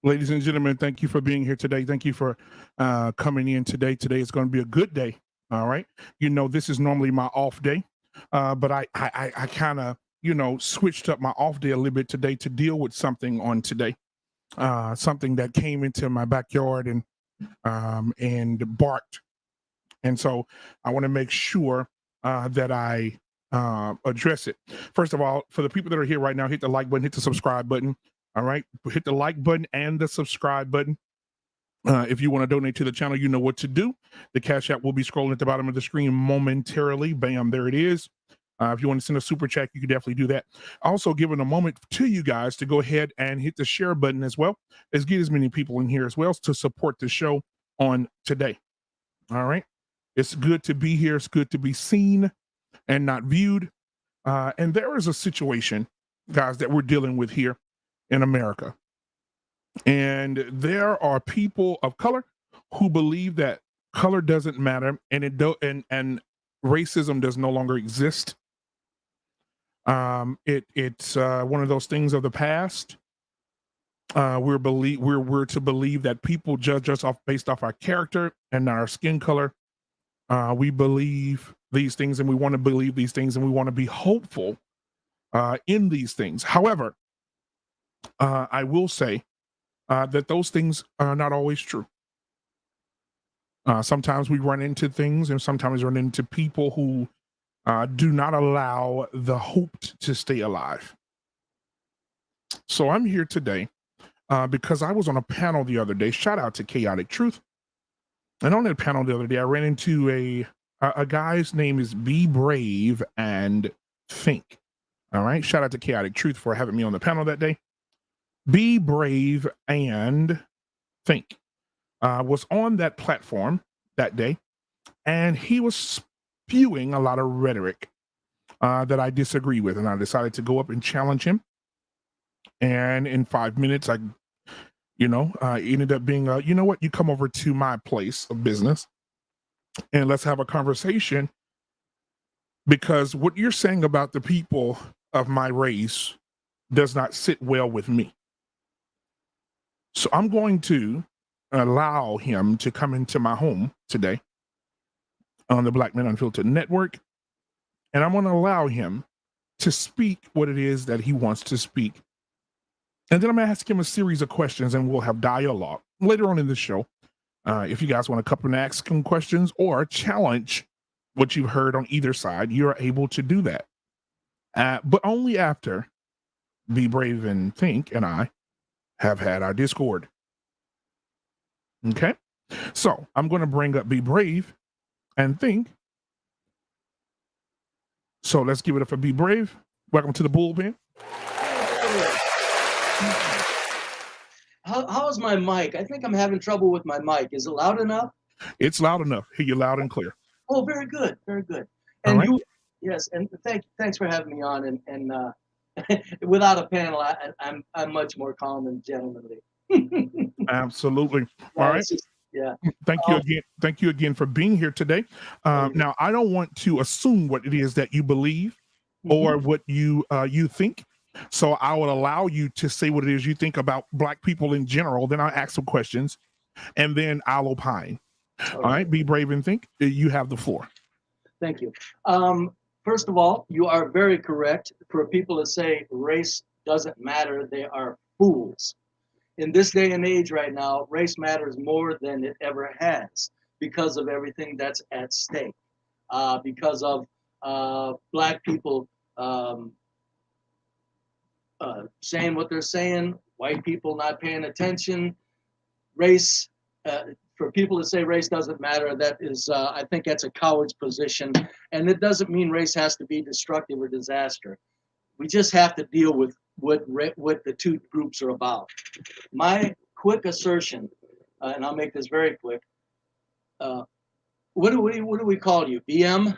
Ladies and gentlemen, thank you for being here today. Thank you for coming in today. Today is going to be a good day. All right. You know, this is normally my off day, but I kind of, switched up my off day a little bit today to deal with something on today. Something that came into my backyard and barked. And so I want to make sure that I address it. First of all, for the people that are here right now, hit the like button, hit the subscribe button. All right, hit the like button and the subscribe button. If you want to donate to the channel, you know what to do. The Cash App will be scrolling at the bottom of the screen momentarily. Bam, there it is. If you want to send a super chat, you can definitely do that. Also, giving a moment to you guys to go ahead and hit the share button as well, as get as many people in here as well to support the show on today. All right. It's good to be here. It's good to be seen and not viewed. And there is a situation, guys, that we're dealing with here in America. And there are people of color who believe that color doesn't matter and racism does no longer exist. It's one of those things of the past. We're to believe that people judge us based off our character and our skin color. We believe these things and we want to believe these things and we want to be hopeful in these things. However, I will say that those things are not always true. Sometimes we run into things and sometimes run into people who do not allow the hope to stay alive. So I'm here today because I was on a panel the other day. Shout out to Chaotic Truth. And on that panel the other day, I ran into a guy's name is Be Brave and Think. All right. Shout out to Chaotic Truth for having me on the panel that day. Be Brave and Think was on that platform that day, and he was spewing a lot of rhetoric that I disagree with, and I decided to go up and challenge him. And in 5 minutes, I ended up being, you know what, you come over to my place of business and let's have a conversation, because what you're saying about the people of my race does not sit well with me. So I'm going to allow him to come into my home today on the Black Men Unfiltered Network. And I'm going to allow him to speak what it is that he wants to speak. And then I'm going to ask him a series of questions and we'll have dialogue later on in the show. If you guys want to come and ask him questions or challenge what you've heard on either side, you're able to do that. But only after Be Brave and Think and I have had our Discord. Okay, so I'm going to bring up Be Brave and Think. So let's give it up for Be Brave. Welcome to the bullpen. How's my mic? I think I'm having trouble with my mic. Is it loud enough? It's loud enough. Hear you loud and clear. Oh, very good, very good. And right. Yes, and thanks for having me on. And without a panel, I'm much more calm and gentlemanly. Absolutely. All right. Yeah. Thank you again. Thank you again for being here today. Now, I don't want to assume what it is that you believe or what you think. So I will allow you to say what it is you think about Black people in general. Then I'll ask some questions and then I'll opine. All right. Be brave and think. You have the floor. Thank you. First of all, you are very correct. For people to say race doesn't matter, they are fools. In this day and age right now, race matters more than it ever has because of everything that's at stake. Because of Black people saying what they're saying, white people not paying attention, race, for people to say race doesn't matter, that is, I think that's a coward's position. And it doesn't mean race has to be destructive or disaster. We just have to deal with what the two groups are about. My quick assertion, and I'll make this very quick. What do we call you? BM?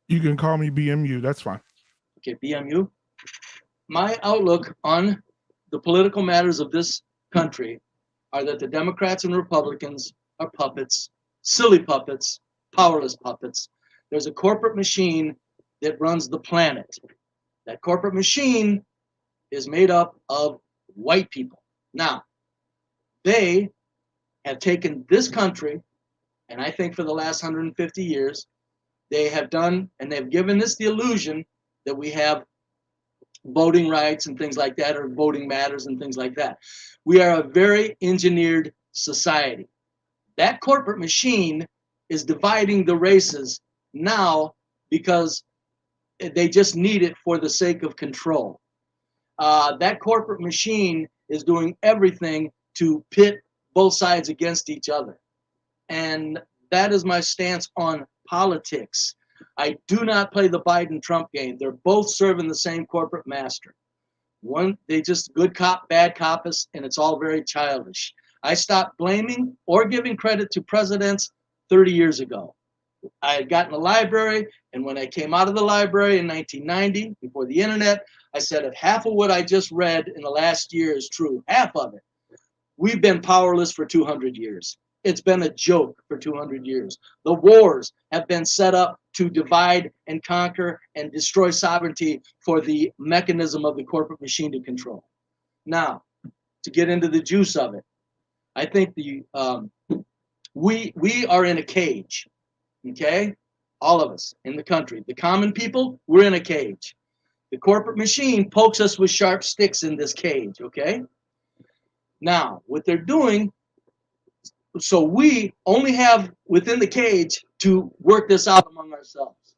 You can call me BMU. That's fine. Okay, BMU. My outlook on the political matters of this country are that the Democrats and Republicans are puppets, silly puppets, powerless puppets. There's a corporate machine that runs the planet. That corporate machine is made up of white people. Now, They have taken this country, and I think for the last 150 years, they have done, and they've given us the illusion that we have voting rights and things like that, or voting matters and things like that. We are a very engineered society. That corporate machine is dividing the races now because they just need it for the sake of control. That corporate machine is doing everything to pit both sides against each other. And that is my stance on politics. I do not play the Biden-Trump game. They're both serving the same corporate master. One, they just good cop, bad cop us, and it's all very childish. I stopped blaming or giving credit to presidents 30 years ago. I had gotten a library, and when I came out of the library in 1990, before the internet, I said, if half of what I just read in the last year is true, half of it, we've been powerless for 200 years. It's been a joke for 200 years. The wars have been set up to divide and conquer and destroy sovereignty for the mechanism of the corporate machine to control. Now, to get into the juice of it, I think we are in a cage, okay? All of us in the country. The common people, we're in a cage. The corporate machine pokes us with sharp sticks in this cage, okay? Now, what they're doing, so we only have within the cage to work this out among ourselves,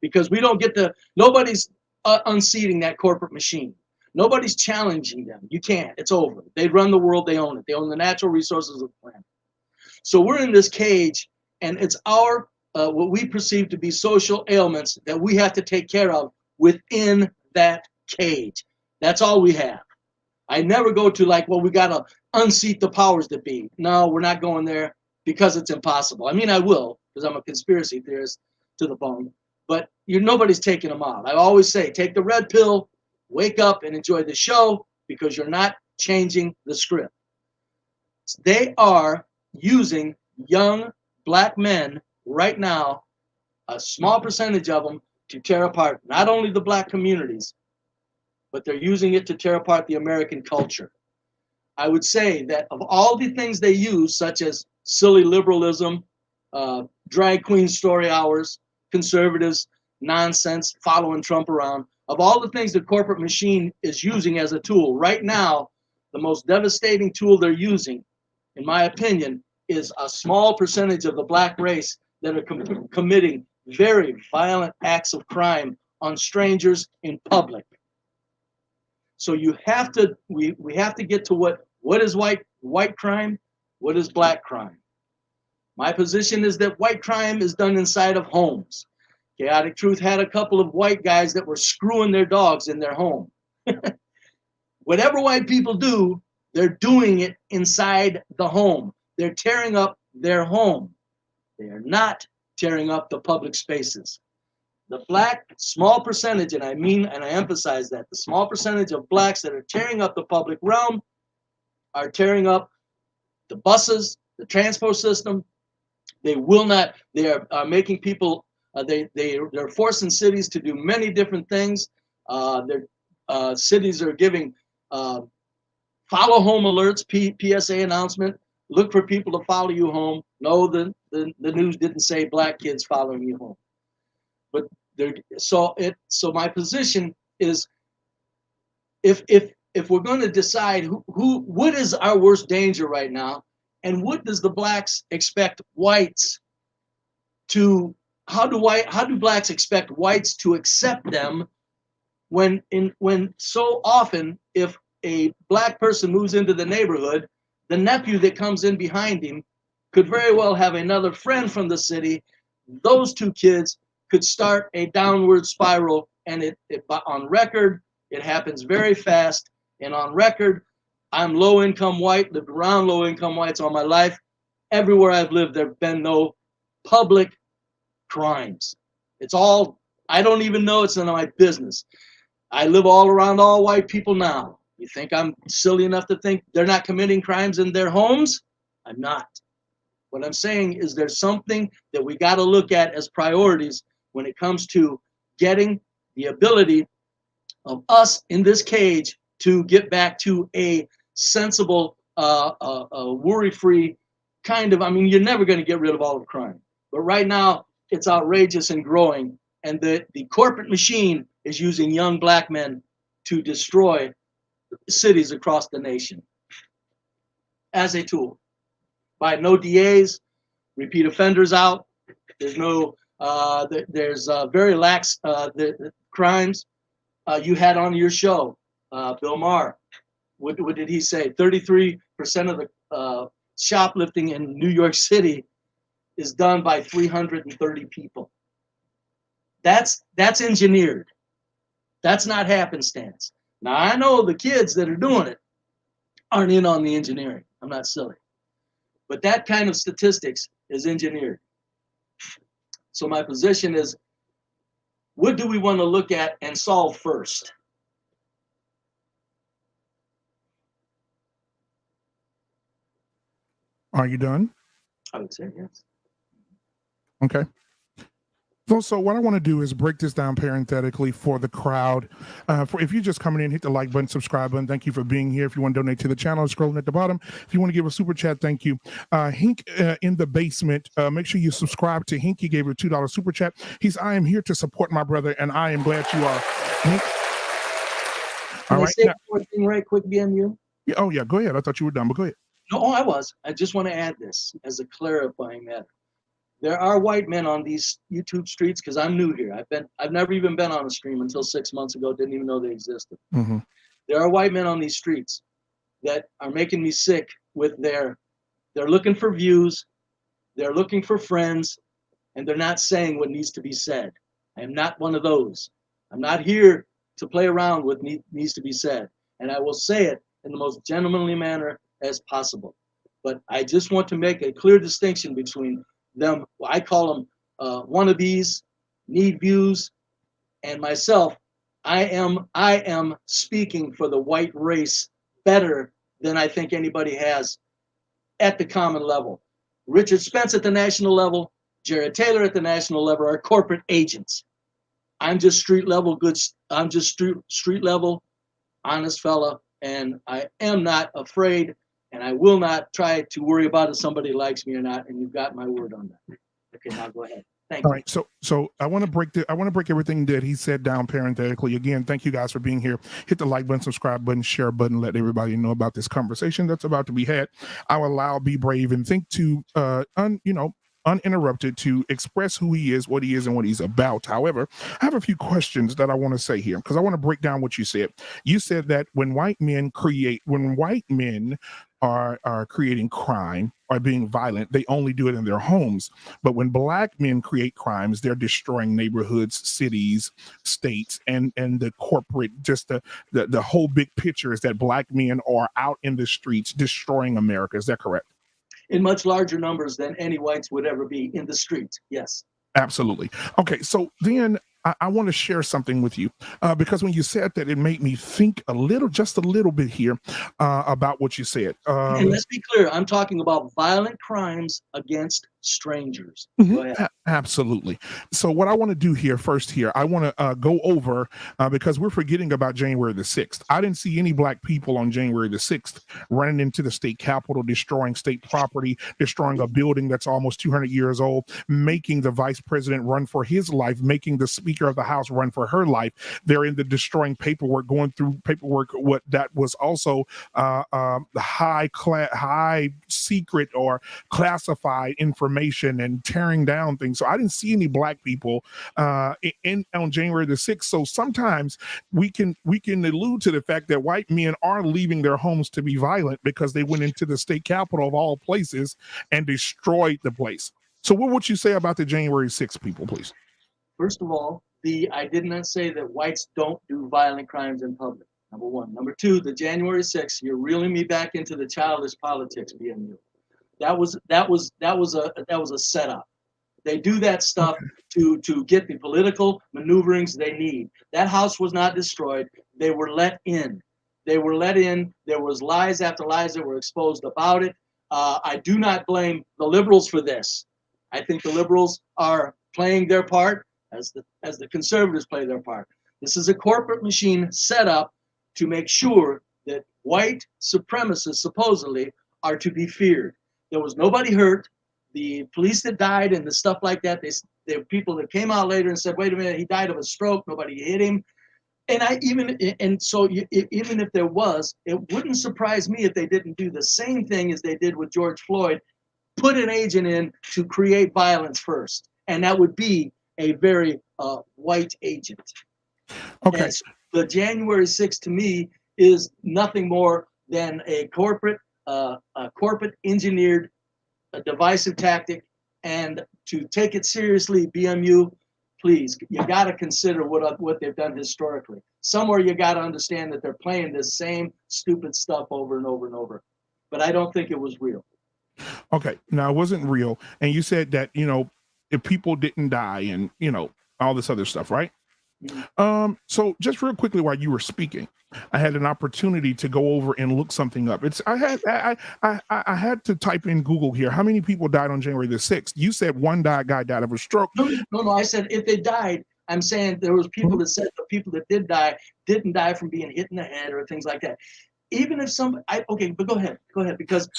because we don't get to, nobody's unseating that corporate machine. Nobody's challenging them. You can't. It's over. They run the world. They own it. They own the natural resources of the planet. So we're in this cage, and it's our, what we perceive to be social ailments that we have to take care of within that cage. That's all we have. I never go to like, well, we got to unseat the powers that be. No, we're not going there because it's impossible. I mean, I will, because I'm a conspiracy theorist to the bone, but nobody's taking them out. I always say, take the red pill, wake up and enjoy the show, because you're not changing the script. They are using young black men right now, a small percentage of them, to tear apart not only the black communities, but they're using it to tear apart the American culture. I would say that of all the things they use, such as silly liberalism, drag queen story hours, conservatives, nonsense, following Trump around, of all the things the corporate machine is using as a tool, right now, the most devastating tool they're using, in my opinion, is a small percentage of the black race that are committing very violent acts of crime on strangers in public. So you have to, we have to get to what is white crime, what is black crime. My position is that white crime is done inside of homes. Chaotic Truth had a couple of white guys that were screwing their dogs in their home. Whatever white people do, they're doing it inside the home. They're tearing up their home. They are not tearing up the public spaces. The black small percentage, and I mean, and I emphasize that, the small percentage of blacks that are tearing up the public realm are tearing up the buses, the transport system. They will not, they are making people, they're forcing cities to do many different things. Cities are giving follow home alerts, PSA announcement, look for people to follow you home. No, the news didn't say black kids following you home. But so my position is, if we're going to decide what is our worst danger right now, and what does the blacks expect whites to, how do blacks expect whites to accept them when so often, if a black person moves into the neighborhood, the nephew that comes in behind him could very well have another friend from the city. Those two kids could start a downward spiral, and it on record, it happens very fast. And on record, I'm low-income white, lived around low-income whites all my life. Everywhere I've lived, there have been no public crimes. It's all, I don't even know, it's none of my business. I live all around all white people now. You think I'm silly enough to think they're not committing crimes in their homes? I'm not. What I'm saying is there's something that we got to look at as priorities when it comes to getting the ability of us in this cage to get back to a sensible a worry-free kind of, I mean, you're never going to get rid of all of crime. But right now, it's outrageous and growing. And the corporate machine is using young black men to destroy cities across the nation as a tool. By no DAs, repeat offenders out. There's no, there's very lax the crimes. You had on your show, Bill Maher. What did he say? 33% of the shoplifting in New York City is done by 330 people. That's engineered. That's not happenstance. Now, I know the kids that are doing it aren't in on the engineering. I'm not silly. But that kind of statistics is engineered. So my position is, what do we want to look at and solve first? Are you done? I would say yes. Okay. So what I want to do is break this down parenthetically for the crowd. For if you're just coming in, hit the like button, subscribe button. Thank you for being here. If you want to donate to the channel, scrolling at the bottom. If you want to give a super chat, thank you. Hink in the basement. Make sure you subscribe to Hink. He gave a $2 super chat. I am here to support my brother, and I am glad you are. Hink. Can I say one thing right quick, BMU? Yeah, oh yeah, go ahead. I thought you were done, but go ahead. No, I was. I just want to add this as a clarifying matter. There are white men on these YouTube streets, because I'm new here. I've never even been on a stream until 6 months ago. Didn't even know they existed. Mm-hmm. There are white men on these streets that are making me sick with they're looking for views, they're looking for friends, and they're not saying what needs to be said. I am not one of those. I'm not here to play around with needs to be said. And I will say it in the most gentlemanly manner as possible. But I just want to make a clear distinction between them, I call them wannabes, need views, and myself. I am speaking for the white race better than I think anybody has at the common level. Richard Spence at the national level, Jared Taylor at the national level are corporate agents. I'm just street level goods. I'm just street level, honest fella, and I am not afraid. And I will not try to worry about if somebody likes me or not. And you've got my word on that. Okay, now go ahead. Thank you. All right, so I want to break everything that he said down parenthetically. Again, thank you guys for being here. Hit the like button, subscribe button, share button, let everybody know about this conversation that's about to be had. I will allow Be Brave and Think to uninterrupted to express who he is, what he is, and what he's about. However, I have a few questions that I want to say here because I want to break down what you said. You said that when white men are creating crime or being violent, they only do it in their homes. But when black men create crimes, they're destroying neighborhoods, cities, states, and the corporate, just the whole big picture is that black men are out in the streets destroying America. Is that correct? In much larger numbers than any whites would ever be in the streets. Yes. Absolutely. Okay, so then I want to share something with you because when you said that, it made me think just a little bit here about what you said. And let's be clear, I'm talking about violent crimes against strangers. Go ahead. Absolutely. So what I want to do first, I want to go over because we're forgetting about January the 6th. I didn't see any black people on January the 6th running into the state capitol, destroying state property, destroying a building that's almost 200 years old, making the vice president run for his life, making the speaker of the house run for her life. They're in the destroying paperwork, going through paperwork, what that was also the high secret or classified information and tearing down things. So I didn't see any black people on January the 6th. So sometimes we can allude to the fact that white men are leaving their homes to be violent because they went into the state capitol of all places and destroyed the place. So what would you say about the January 6th people, please? First of all, I did not say that whites don't do violent crimes in public. Number one. Number two, the January 6th, you're reeling me back into the childish politics, BMU. That was a setup. They do that stuff to get the political maneuverings they need. That house was not destroyed. They were let in. There was lies after lies that were exposed about it. I do not blame the liberals for this. I think the liberals are playing their part as the conservatives play their part. This is a corporate machine set up to make sure that white supremacists supposedly are to be feared. There was nobody hurt. The police that died and the stuff like that, there were people that came out later and said, wait a minute, he died of a stroke, nobody hit him. And so even if there was, it wouldn't surprise me if they didn't do the same thing as they did with George Floyd, put an agent in to create violence first. And that would be a very white agent. Okay. And so the January 6th to me is nothing more than a corporate engineered divisive tactic. And to take it seriously, BMU, please, you got to consider what they've done historically. Somewhere you got to understand that they're playing this same stupid stuff over and over and over. But I don't think it was real. Okay. Now, it wasn't real. And you said that, if people didn't die and, all this other stuff, right? Mm-hmm. So just real quickly while you were speaking, I had an opportunity to go over and look something up. I had to type in Google here. How many people died on January the 6th? You said one guy died of a stroke. No. I said if they died, I'm saying there was people that said the people that did die didn't die from being hit in the head or things like that. Even if okay, but go ahead, because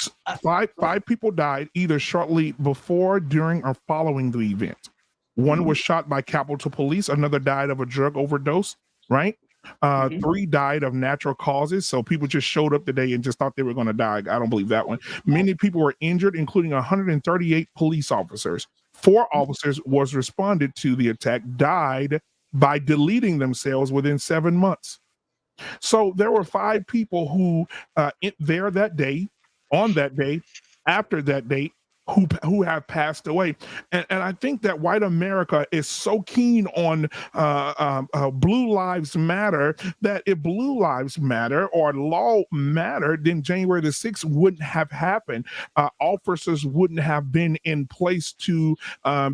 five people died either shortly before, during, or following the event. One was shot by Capitol Police. Another died of a drug overdose, right? 3 died of natural causes. So people just showed up today and just thought they were going to die. I don't believe that one. Many people were injured, including 138 police officers. 4 officers was responded to the attack died by deleting themselves within 7 months. So there were 5 people who there that day, on that day, after that date, who have passed away. And I think that white America is so keen on Blue Lives Matter that if Blue Lives Matter or law mattered, then January the 6th wouldn't have happened. Officers wouldn't have been in place to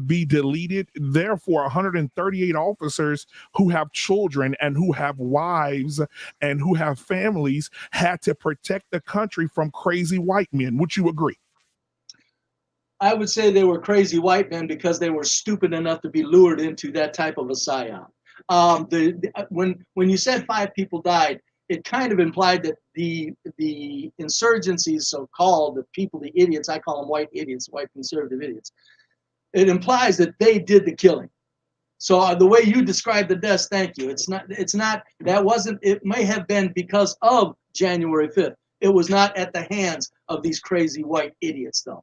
be deleted. Therefore, 138 officers who have children and who have wives and who have families had to protect the country from crazy white men. Would you agree? I would say they were crazy white men because they were stupid enough to be lured into that type of a psyop. When you said 5 people died, it kind of implied that the insurgencies, so-called, the people, the idiots, I call them white idiots, white conservative idiots. It implies that they did the killing. So the way you described the deaths, thank you. It's not. That wasn't. It may have been because of January 5th. It was not at the hands of these crazy white idiots, though.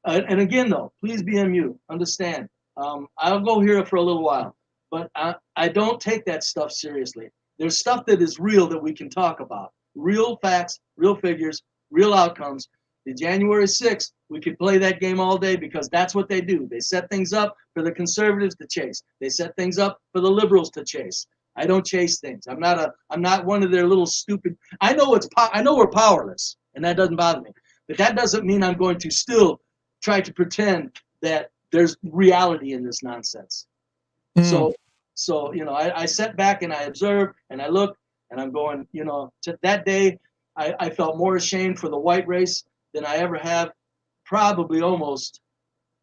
And again, though, please BMU, understand. I'll go here for a little while, but I don't take that stuff seriously. There's stuff that is real that we can talk about. Real facts, real figures, real outcomes. The January 6th, we could play that game all day because that's what they do. They set things up for the conservatives to chase. They set things up for the liberals to chase. I don't chase things. I'm not one of their little stupid. I know we're powerless, and that doesn't bother me. But that doesn't mean I'm going to still try to pretend that there's reality in this nonsense. So I sat back and I observed and I looked and I'm going, that day I felt more ashamed for the white race than I ever have, probably almost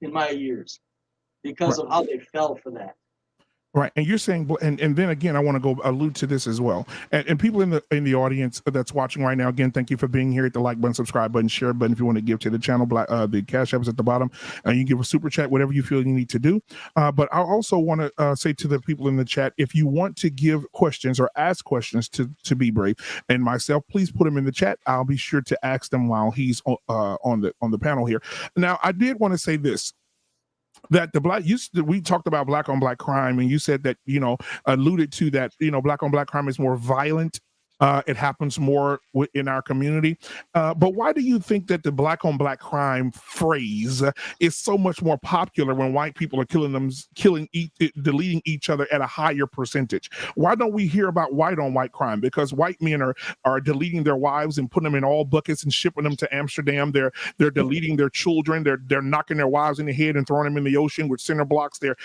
in my years, because of how they fell for that. Right, and you're saying, and then again, I want to go allude to this as well. And people in the audience that's watching right now, again, thank you for being here. Hit the like button, subscribe button, share button if you want to give to the channel. The Cash App is at the bottom, and you give a super chat, whatever you feel you need to do. But I also want to say to the people in the chat, if you want to give questions or ask questions to Be Brave and myself, please put them in the chat. I'll be sure to ask them while he's on the panel here. Now, I did want to say this. That we talked about black on black crime, and you said that, alluded to that, black on black crime is more violent. It happens more in our community. But why do you think that the black on black crime phrase is so much more popular when white people are deleting each other at a higher percentage? Why don't we hear about white on white crime? Because white men are deleting their wives and putting them in all buckets and shipping them to Amsterdam. They're deleting their children. They're knocking their wives in the head and throwing them in the ocean with cinder blocks. They're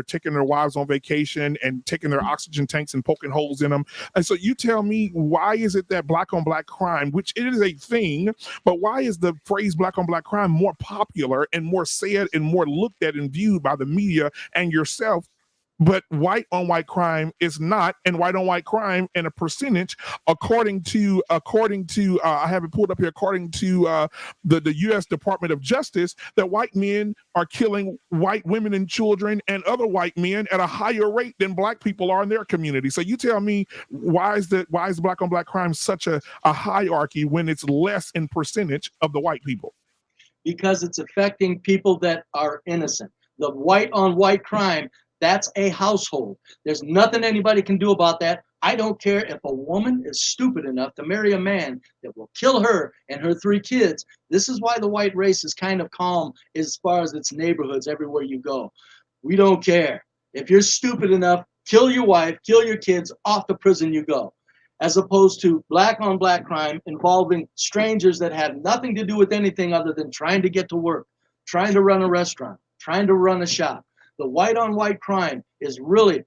taking their wives on vacation and taking their oxygen tanks and poking holes in them. And so you tell me, why is it that black on black crime, which it is a thing, but why is the phrase black on black crime more popular and more said and more looked at and viewed by the media and yourself but white on white crime is not, and white on white crime in a percentage, according to I have it pulled up here, according to the U.S. Department of Justice, that white men are killing white women and children and other white men at a higher rate than black people are in their community. So you tell me, why is black on black crime such a hierarchy when it's less in percentage of the white people? Because it's affecting people that are innocent. The white on white crime, that's a household. There's nothing anybody can do about that. I don't care if a woman is stupid enough to marry a man that will kill her and her 3 kids. This is why the white race is kind of calm as far as its neighborhoods everywhere you go. We don't care. If you're stupid enough, kill your wife, kill your kids, off to prison you go. As opposed to black on black crime involving strangers that have nothing to do with anything other than trying to get to work, trying to run a restaurant, trying to run a shop. The white on white crime is really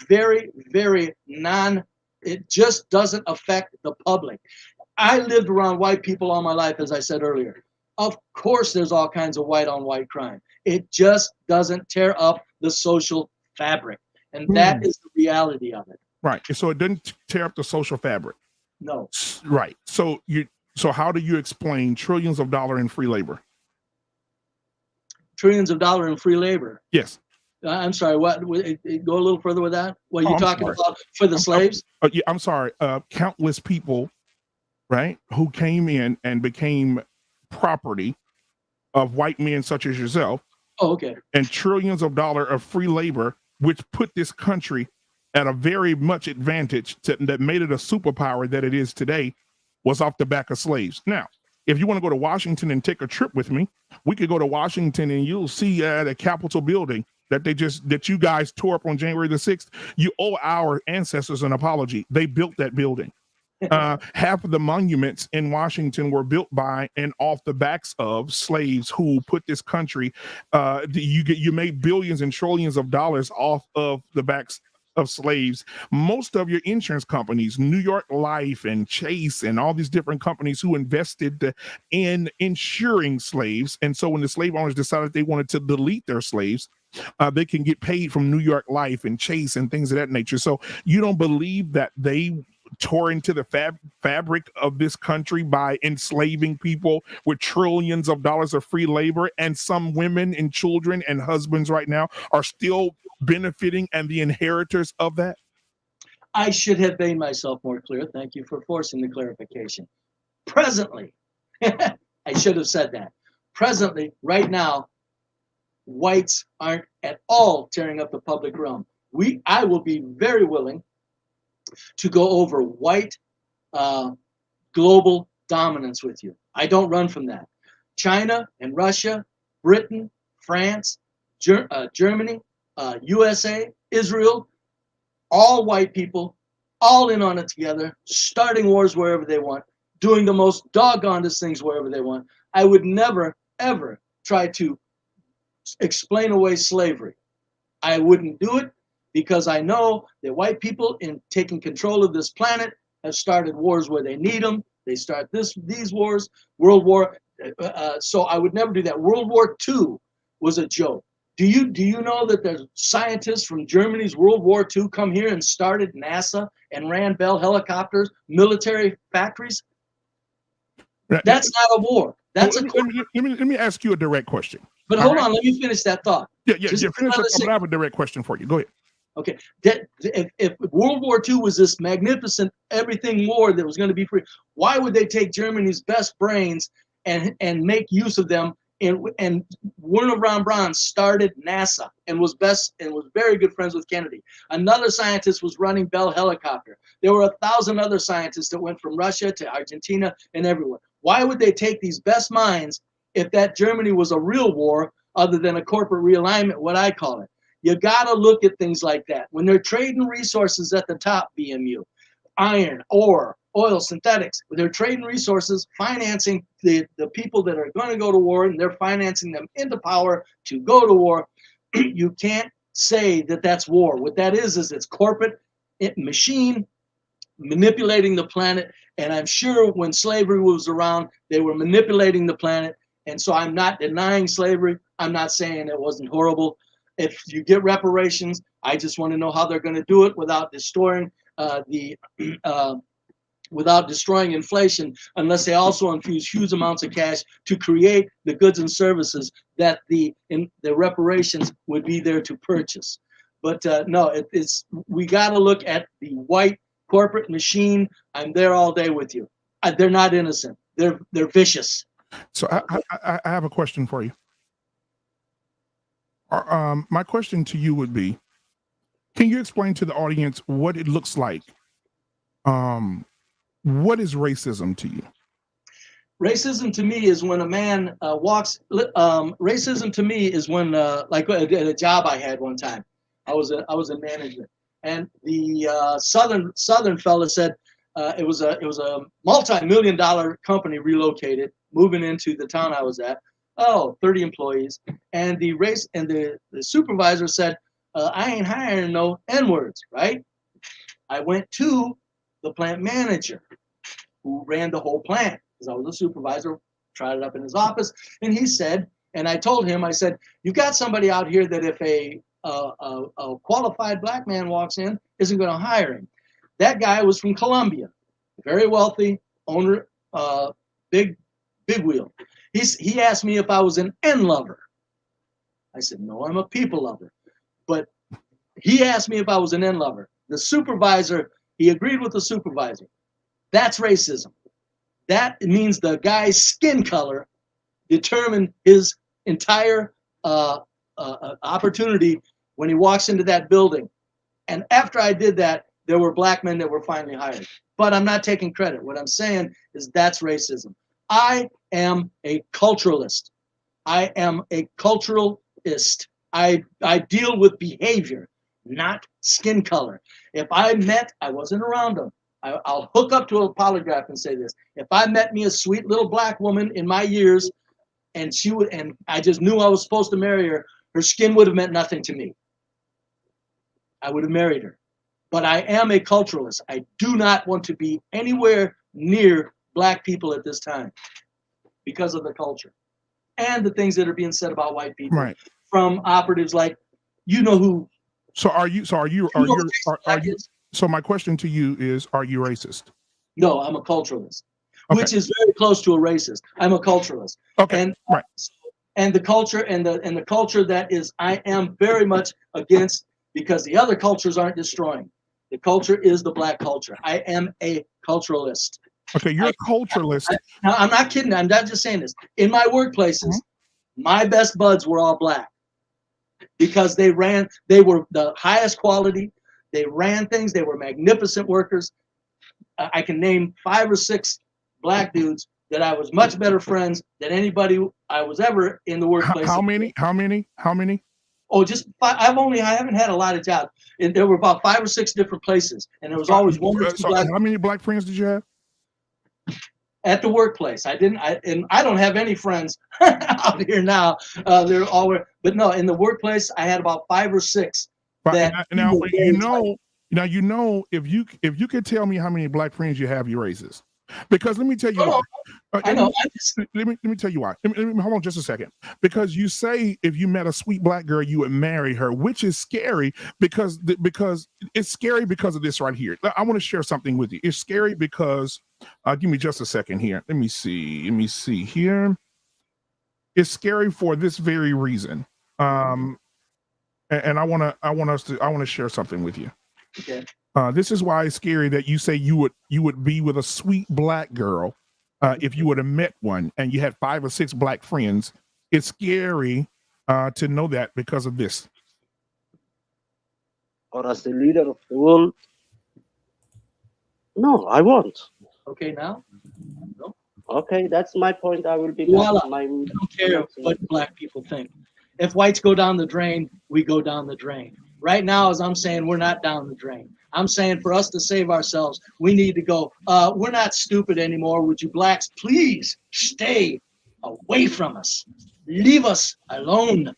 very, very it just doesn't affect the public. I lived around white people all my life, as I said earlier. Of course, there's all kinds of white on white crime. It just doesn't tear up the social fabric. And that is the reality of it. Right. So it doesn't tear up the social fabric. No. Right. So how do you explain trillions of dollars in free labor? Trillions of dollars in free labor. Yes. I'm sorry. What? Go a little further with that. What are you talking about for the slaves? I'm sorry. Countless people, right, who came in and became property of white men such as yourself. Oh, okay. And trillions of dollars of free labor, which put this country at a very much advantage that made it a superpower that it is today, was off the back of slaves. Now, if you want to go to Washington and take a trip with me, we could go to Washington and you'll see the Capitol building that you guys tore up on January the 6th. You owe our ancestors an apology. They built that building. Half of the monuments in Washington were built by and off the backs of slaves who put this country. You made billions and trillions of dollars off of the backs of slaves. Most of your insurance companies, New York Life and Chase and all these different companies who invested in insuring slaves. And so when the slave owners decided they wanted to delete their slaves, they can get paid from New York Life and Chase and things of that nature. So you don't believe that they tore into the fabric of this country by enslaving people with trillions of dollars of free labor, and some women and children and husbands right now are still benefiting and the inheritors of that? I should have made myself more clear. Thank you for forcing the clarification. Presently, I should have said that. Presently, right now, whites aren't at all tearing up the public realm. I will be very willing to go over white global dominance with you. I don't run from that. China and Russia, Britain, France, Germany, USA, Israel, all white people, all in on it together, starting wars wherever they want, doing the most doggonest things wherever they want. I would never, ever try to explain away slavery. I wouldn't do it, because I know that white people, in taking control of this planet, have started wars where they need them. They start these wars, World War. So I would never do that. World War II was a joke. Do you know that there's scientists from Germany's World War II come here and started NASA and ran Bell helicopters, military factories? That's not a war. That's let me ask you a direct question. But hold on, let me finish that thought. Yeah. Finish that. I have a direct question for you. Go ahead. Okay, if World War II was this magnificent everything war that was going to be free, why would they take Germany's best brains and make use of them? And Werner von Braun started NASA and was very good friends with Kennedy. Another scientist was running Bell helicopter. There were 1,000 other scientists that went from Russia to Argentina and everywhere. Why would they take these best minds if that Germany was a real war other than a corporate realignment, what I call it? You got to look at things like that. When they're trading resources at the top, BMU, iron, ore, oil, synthetics, they're trading resources, financing the people that are going to go to war, and they're financing them into power to go to war. You can't say that that's war. What that is it's corporate machine manipulating the planet. And I'm sure when slavery was around, they were manipulating the planet. And so I'm not denying slavery. I'm not saying it wasn't horrible. if you get reparations, I just want to know how they're going to do it without destroying without destroying inflation, unless they also infuse huge amounts of cash to create the goods and services that the reparations would be there to purchase. But no, we got to look at the white corporate machine. I'm there all day with you. They're not innocent. They're vicious. So I have a question for you. My question to you would be, can you explain to the audience what it looks like? What is racism to you? Racism to me is when a man racism to me is when, like at a job I had one time, I was in management, and the southern fella said it was a multi-million-dollar company relocated, moving into the town I was at. 30 employees, and the supervisor said, I ain't hiring no N-words, right? I went to the plant manager who ran the whole plant, because I was a supervisor, tried it up in his office, and he said, and I told him, I said, you've got somebody out here that if a qualified black man walks in, isn't going to hire him. That guy was from Colombia, very wealthy, owner, big wheel. He asked me if I was an N lover. I said, no, I'm a people lover. But he asked me if I was an N lover. The supervisor, he agreed with the supervisor. That's racism. That means the guy's skin color determined his entire opportunity when he walks into that building. And after I did that, there were black men that were finally hired. But I'm not taking credit. What I'm saying is that's racism. I am a culturalist. I am a culturalist. I deal with behavior, not skin color. If I wasn't around them. I'll hook up to a polygraph and say this. If I met me a sweet little black woman in my years, and I just knew I was supposed to marry her, her skin would have meant nothing to me. I would have married her. But I am a culturalist. I do not want to be anywhere near black people at this time because of the culture and the things that are being said about white people, right, from operatives like, you know who. So so my question to you is, are you racist? No, I'm a culturalist, okay, which is very close to a racist. I'm a culturalist. Okay. And right. And the culture and the culture that is, I am very much against, because the other cultures aren't destroying. The culture is the black culture. I am a culturalist. Okay, you're a culturalist. I'm not kidding. I'm not just saying this. In my workplaces, my best buds were all black because they were the highest quality. They ran things. They were magnificent workers. I can name 5 or 6 black dudes that I was much better friends than anybody I was ever in the workplace. How many? Oh, just 5. I haven't had a lot of jobs. And there were about 5 or 6 different places, and there was always 1 or 2 black. How many black friends did you have? At the workplace, I don't have any friends out here now. They're all, but no, in the workplace, I had about 5 or 6. Now you know if you could tell me how many black friends you have, you're racist. Because let me tell you why. I know. Let me tell you why. Hold on just a second. Because you say if you met a sweet black girl, you would marry her, which is scary because it's scary because of this right here. I want to share something with you. It's scary because give me just a second here. Let me see here. It's scary for this very reason. And I want to share something with you. Okay. This is why it's scary that you say you would be with a sweet black girl if you would have met one and you had 5 or 6 black friends. It's scary to know that because of this. Or as the leader of the world, no, I won't. Okay, now? No. Okay, that's my point. I will be back. I don't care what black people think. If whites go down the drain, we go down the drain. Right now, as I'm saying, we're not down the drain. I'm saying for us to save ourselves, we need to go, we're not stupid anymore. Would you blacks please stay away from us? Leave us alone.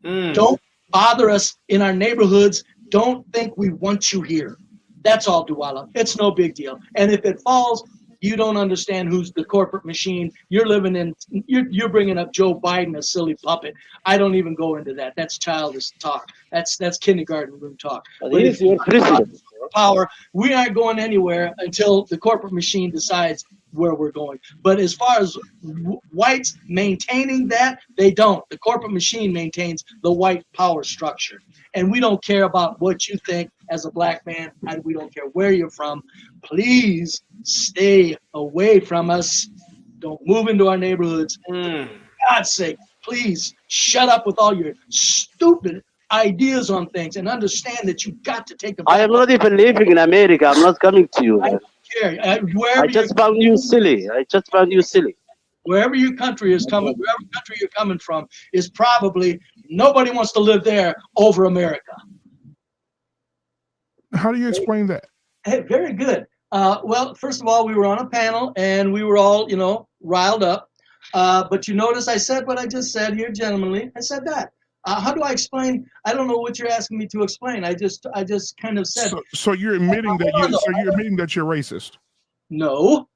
Don't bother us in our neighborhoods. Don't think we want you here. That's all, Duwala. It's no big deal. And if it falls, You don't understand who's the corporate machine. You're living in. You're bringing up Joe Biden, a silly puppet. I don't even go into that. That's childish talk. That's kindergarten room talk. But But he if is your president. power, we aren't going anywhere until the corporate machine decides where we're going. But as far as whites maintaining that, they don't. The corporate machine maintains the white power structure. And we don't care about what you think as a black man, and we don't care where you're from. Please stay away from us. Don't move into our neighborhoods. For God's sake, please shut up with all your stupid ideas on things and understand that you've got to take a I am not even living in America. I'm not coming to you. I Man. don't care. I just found you silly. I just found you silly. Wherever your country is coming, wherever country you're coming from is probably nobody wants to live there over America. How do you explain that? Hey, very good. Well, first of all, we were on a panel and we were all, riled up. But you notice I said what I just said here, gentlemanly. I said that. How do I explain? I don't know what you're asking me to explain. I just kind of said. So you're admitting that you're racist. No,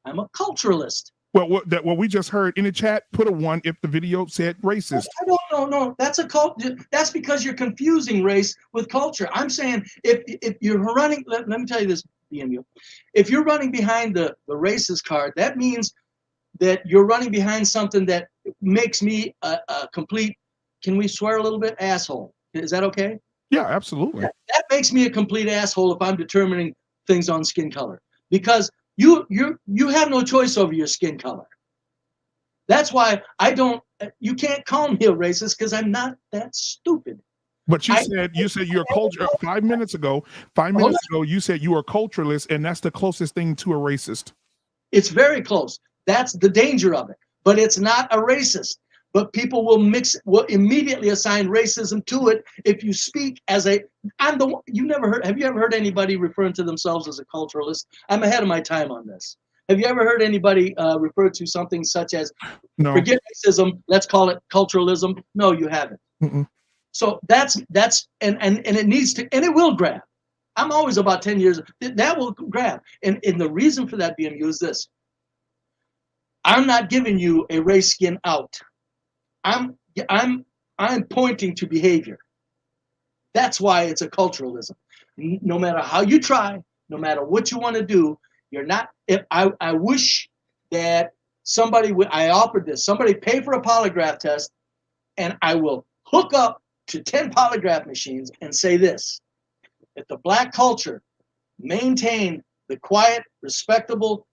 I'm a culturalist. Well, what we just heard in the chat, put a 1 if the video said racist. I don't know. That's a cult. That's because you're confusing race with culture. I'm saying if you're running, let me tell you this, BMU. If you're running behind the racist card, that means that you're running behind something that makes me a complete, can we swear a little bit, asshole? Is that okay? Yeah, absolutely. That makes me a complete asshole if I'm determining things on skin color, because you have no choice over your skin color. That's why you can't call me a racist, because I'm not that stupid. But you said you're a culture 5 minutes ago. 5 minutes ago, you said you are culturalist, and that's the closest thing to a racist. It's very close. That's the danger of it. But it's not a racist. But people will immediately assign racism to it if you speak as have you ever heard anybody referring to themselves as a culturalist? I'm ahead of my time on this. Have you ever heard anybody refer to something such as, no, forget racism, let's call it culturalism? No, you haven't. Mm-mm. So that's and it needs to, and it will grab. I'm always about 10 years, that will grab. And the reason for that, BMU, is this. I'm not giving you a race skin out. I'm pointing to behavior. That's why it's a culturalism. No matter how you try, no matter what you want to do, you're not. If I wish that somebody I offered this. Somebody pay for a polygraph test, and I will hook up to 10 polygraph machines and say this: if the black culture maintained the quiet, respectable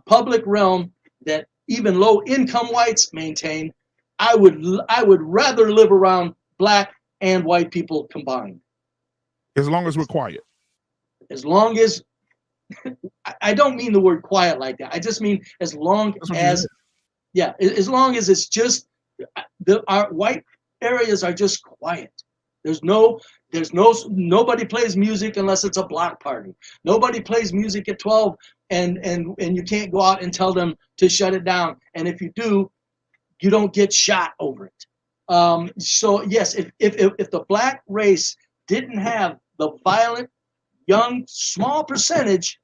public realm that even low-income whites maintain, I would rather live around black and white people combined. As long as we're quiet. As long as, I don't mean the word quiet like that. I just mean as long as, yeah, as long as it's just, our white areas are just quiet. Nobody plays music unless it's a block party. Nobody plays music at 12 and you can't go out and tell them to shut it down. And if you do, you don't get shot over it. So yes, if the black race didn't have the violent, young, small percentage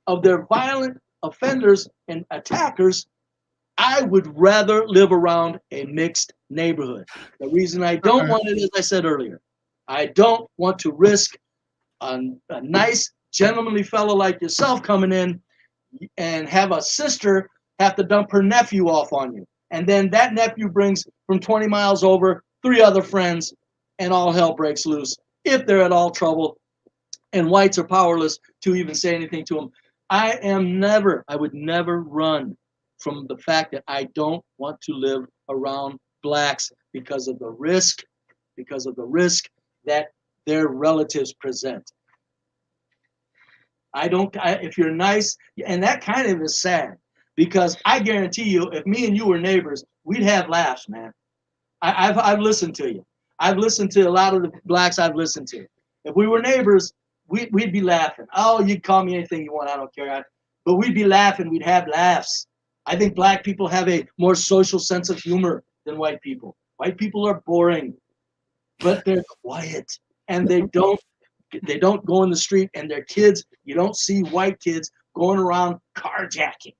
of their violent offenders and attackers, I would rather live around a mixed neighborhood. The reason I don't want it, as I said earlier, I don't want to risk a nice, gentlemanly fellow like yourself coming in and have a sister have to dump her nephew off on you. And then that nephew brings from 20 miles over 3 other friends, and all hell breaks loose if they're at all trouble, and whites are powerless to even say anything to them. I would never run from the fact that I don't want to live around blacks because of the risk that their relatives present. If you're nice, and that kind of is sad, because I guarantee you, if me and you were neighbors, we'd have laughs, man. I've listened to you. I've listened to a lot of the blacks I've listened to. If we were neighbors, we'd be laughing. Oh, you call me anything you want, I don't care. But we'd be laughing. We'd have laughs. I think black people have a more social sense of humor than white people. White people are boring, but they're quiet, and they don't go in the street, and their kids, you don't see white kids going around carjacking.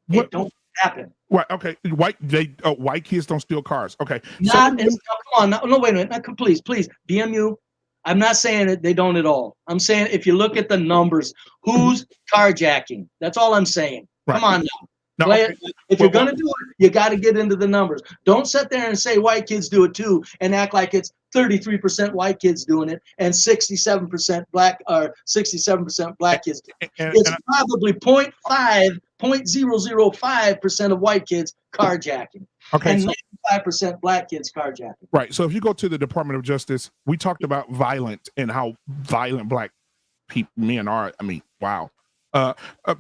What? It don't happen. What? Okay, white kids don't steal cars. Okay, Not come on, no, wait a minute, please, BMU. I'm not saying that they don't at all. I'm saying if you look at the numbers, who's carjacking? That's all I'm saying. Right. Come on now. No, Play okay. it. If you're going to do it, you got to get into the numbers. Don't sit there and say white kids do it too and act like it's 33% white kids doing it and 67% black or 67% black kids. It's probably 0.05% of white kids carjacking. Okay, and 95% black kids carjacking. Right. So if you go to the Department of Justice, we talked about violent and how violent black men are. I mean, wow.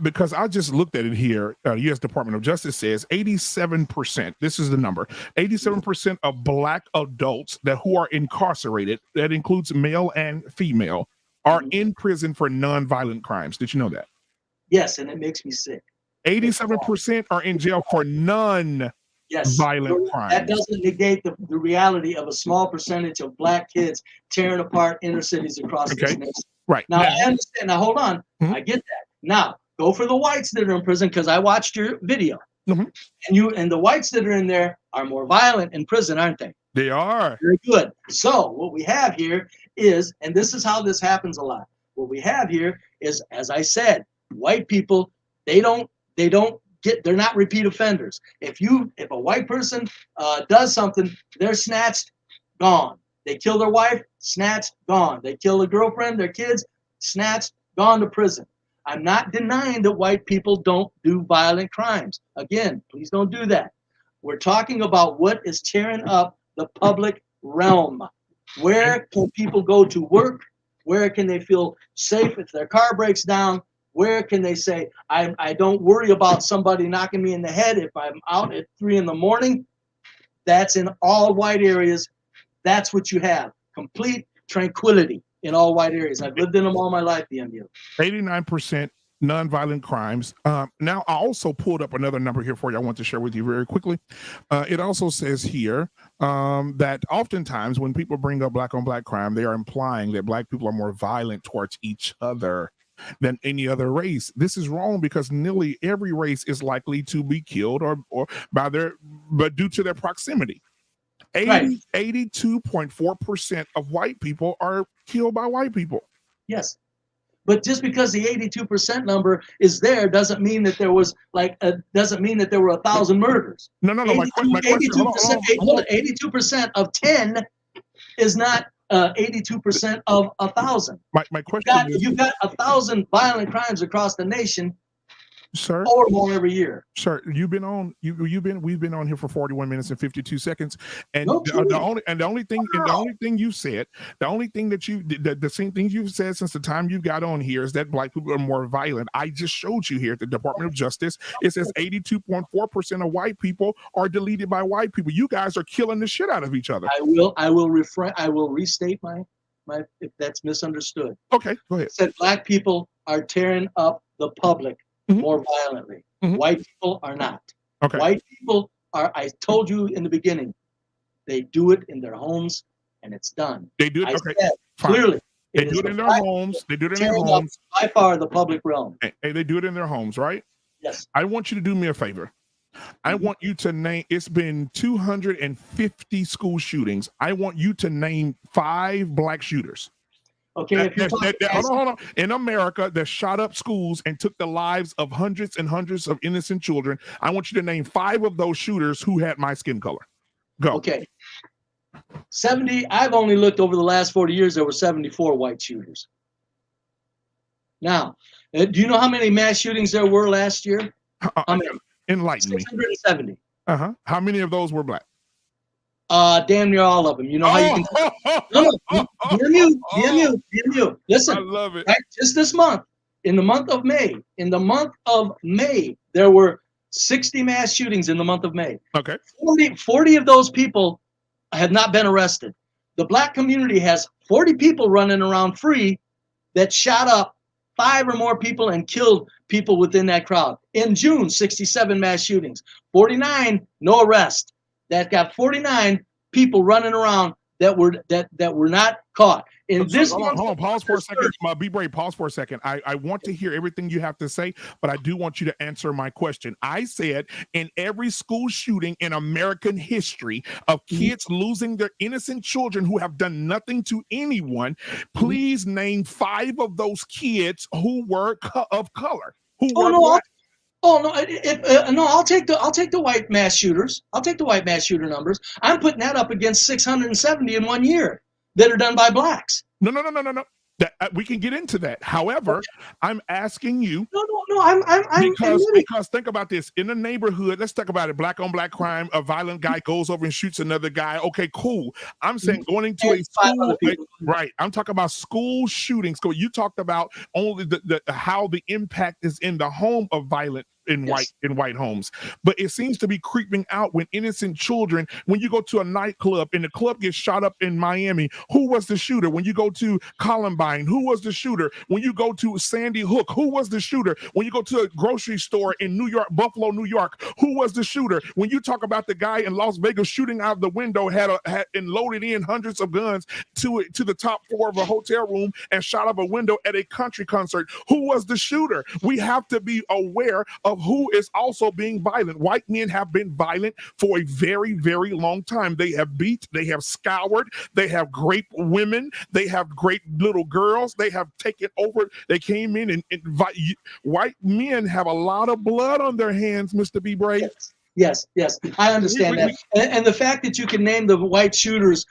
Because I just looked at it here. U.S. Department of Justice says 87%. This is the number: 87% of black adults who are incarcerated, that includes male and female, are in prison for non-violent crimes. Did you know that? Yes, and it makes me sick. 87% are in jail for violent crimes. That doesn't negate the reality of a small percentage of black kids tearing apart inner cities across this nation. Right. Now, I understand. Now, hold on. I get that. Now, go for the whites that are in prison, because I watched your video. And the whites that are in there are more violent in prison, aren't they? They are. Very good. So what we have here is, and this is how this happens a lot. What we have here is, as I said, white people, they're not repeat offenders. If a white person does something, they're snatched, gone. They kill their wife, snatched, gone. They kill a girlfriend, their kids, snatched, gone to prison. I'm not denying that white people don't do violent crimes. Again, please don't do that. We're talking about what is tearing up the public realm. Where can people go to work? Where can they feel safe if their car breaks down? Where can they say, I don't worry about somebody knocking me in the head if I'm out at 3 a.m? That's in all white areas. That's what you have. Complete tranquility in all white areas. I've lived in them all my life, BMU. 89% nonviolent crimes. Now, I also pulled up another number here for you I want to share with you very quickly. It also says here that oftentimes when people bring up black on black crime, they are implying that black people are more violent towards each other than any other race. This is wrong, because nearly every race is likely to be killed but due to their proximity. 82.4% of white people are killed by white people. Yes. But just because the 82% number is there doesn't mean that there was doesn't mean that there were 1,000 murders. No. My question, 82% of 10 is not 82% of 1,000. My question is, you've got 1,000 violent crimes across the nation, sir, or more every year. Sir, we've been on here for 41 minutes and 52 seconds, and the only thing you said, the same things you've said since the time you got on here is that black people are more violent. I just showed you here at the Department of Justice. It says 82.4% of white people are deleted by white people. You guys are killing the shit out of each other. I will restate my if that's misunderstood. Okay, go ahead. It said black people are tearing up the public more violently. White people are not. Okay. White people are, I told you in the beginning, they do it in their homes and it's done. They do it, I okay. said, clearly. They do it in their homes. They do it in their homes. By far the public realm. Hey, they do it in their homes, right? Yes. I want you to do me a favor. I want you to name, it's been 250 school shootings. I want you to name 5 black shooters. Okay, hold on. In America, that shot up schools and took the lives of hundreds and hundreds of innocent children. I want you to name 5 of those shooters who had my skin color. Go. Okay. 70. I've only looked over the last 40 years. There were 74 white shooters. Now, do you know how many mass shootings there were last year? Enlighten me. 670. How many of those were black? Damn near all of them. You know how you can. BMU. Listen. I love it. Right, just this month, in the month of May, there were 60 mass shootings in the month of May. Okay. 40 of those people have not been arrested. The black community has 40 people running around free that shot up 5 or more people and killed people within that crowd. In June, 67 mass shootings. 49, no arrest. That got 49 people running around that were not caught. In this hold month, on, pause for a second. Be brave, pause for a second. I want to hear everything you have to say, but I do want you to answer my question. I said in every school shooting in American history of kids losing their innocent children who have done nothing to anyone, please name 5 of those kids who were of color, who were black. No, I'll take the white mass shooters. I'll take the white mass shooter numbers. I'm putting that up against 670 in 1 year that are done by blacks. No. That, we can get into that. However, I'm asking you. No. I'm because think about this. In the neighborhood, let's talk about it. Black on black crime. A violent guy goes over and shoots another guy. Okay, cool. I'm saying going into a school, right? I'm talking about school shootings. So you talked about only the how the impact is in the home of violent in white homes, but it seems to be creeping out when innocent children, when you go to a nightclub and the club gets shot up in Miami, who was the shooter? When you go to Columbine, who was the shooter? When you go to Sandy Hook, who was the shooter? When you go to a grocery store in New York, Buffalo, New York, who was the shooter? When you talk about the guy in Las Vegas shooting out the window, had and loaded in hundreds of guns to the top floor of a hotel room and shot up a window at a country concert, who was the shooter? We have to be aware of who is also being violent. White men have been violent for a very, very long time. They have beat, they have scoured, they have raped women, they have raped little girls, they have taken over, they came in and white men have a lot of blood on their hands, Mr. B. Brave. Yes, I understand that. And the fact that you can name the white shooters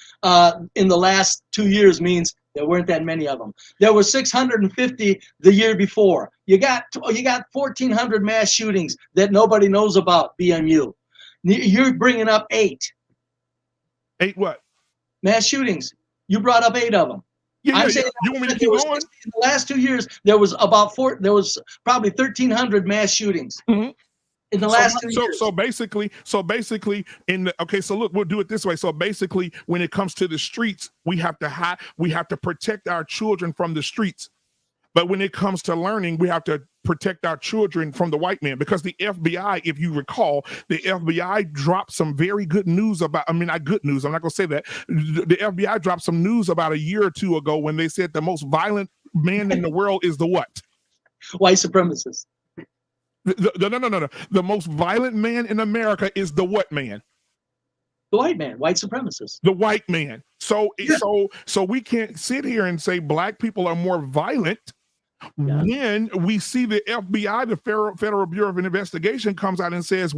in the last 2 years means there weren't that many of them. There were 650 the year before. You got 1,400 mass shootings that nobody knows about, BMU. You're bringing up 8. 8 what? Mass shootings. You brought up 8 of them. I'm saying you want me to keep going? In the last 2 years, there was probably 1,300 mass shootings. In the last 2 years. So basically, so look, we'll do it this way. So basically, when it comes to the streets, we have to protect our children from the streets. But when it comes to learning, we have to protect our children from the white man, because the FBI, if you recall, the FBI dropped some very good news about, not good news, I'm not going to say that. The FBI dropped some news about a year or 2 ago when they said the most violent man in the world is the what? White supremacist. No. The most violent man in America is the what man? The white man, white supremacist. The white man. So we can't sit here and say black people are more violent when we see the FBI, the Federal Bureau of Investigation, comes out and says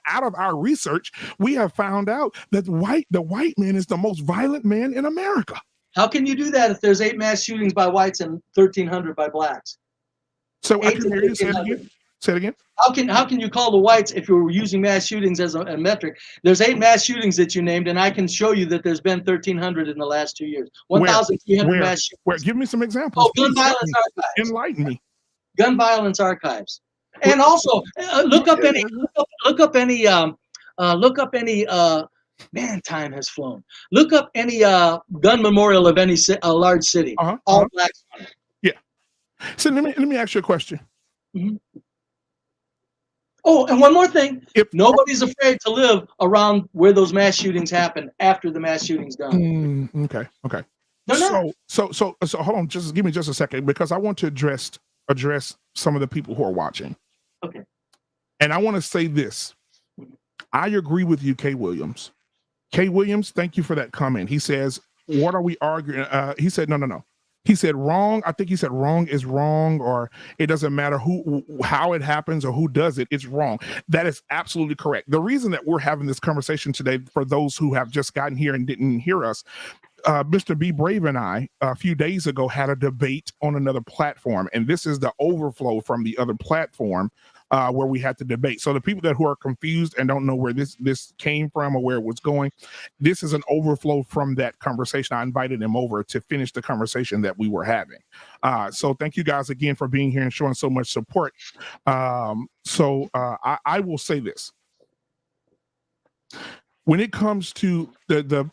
out of our research, we have found out that the white man is the most violent man in America. How can you do that if there's 8 mass shootings by whites and 1,300 by blacks? So I can hear you say it again. Say it again. How can you call the whites, if you're using mass shootings as a metric? There's 8 mass shootings that you named, and I can show you that there's been 1,300 in the last 2 years. 1,300 mass shootings. Where? Give me some examples. Gun violence archives. Enlighten me. Gun violence archives, and also look up any. Man, time has flown. Look up any gun memorial of any large city. All blacks on it. Yeah. So let me ask you a question. Oh, and one more thing. Nobody's afraid to live around where those mass shootings happen after the mass shooting's done. Okay. No. So hold on, just give me just a second, because I want to address some of the people who are watching. Okay. And I want to say this. I agree with you, K. Williams. K. Williams, thank you for that comment. He says, what are we arguing? He said, no. He said wrong. I think he said wrong is wrong, or it doesn't matter how it happens or who does it. It's wrong. That is absolutely correct. The reason that we're having this conversation today, for those who have just gotten here and didn't hear us, Mr. B. Brave and I, a few days ago, had a debate on another platform, and this is the overflow from the other platform where we had to debate. So the people who are confused and don't know where this came from or where it was going, this is an overflow from that conversation. I invited them over to finish the conversation that we were having. So thank you guys again for being here and showing so much support. I will say this. When it comes to the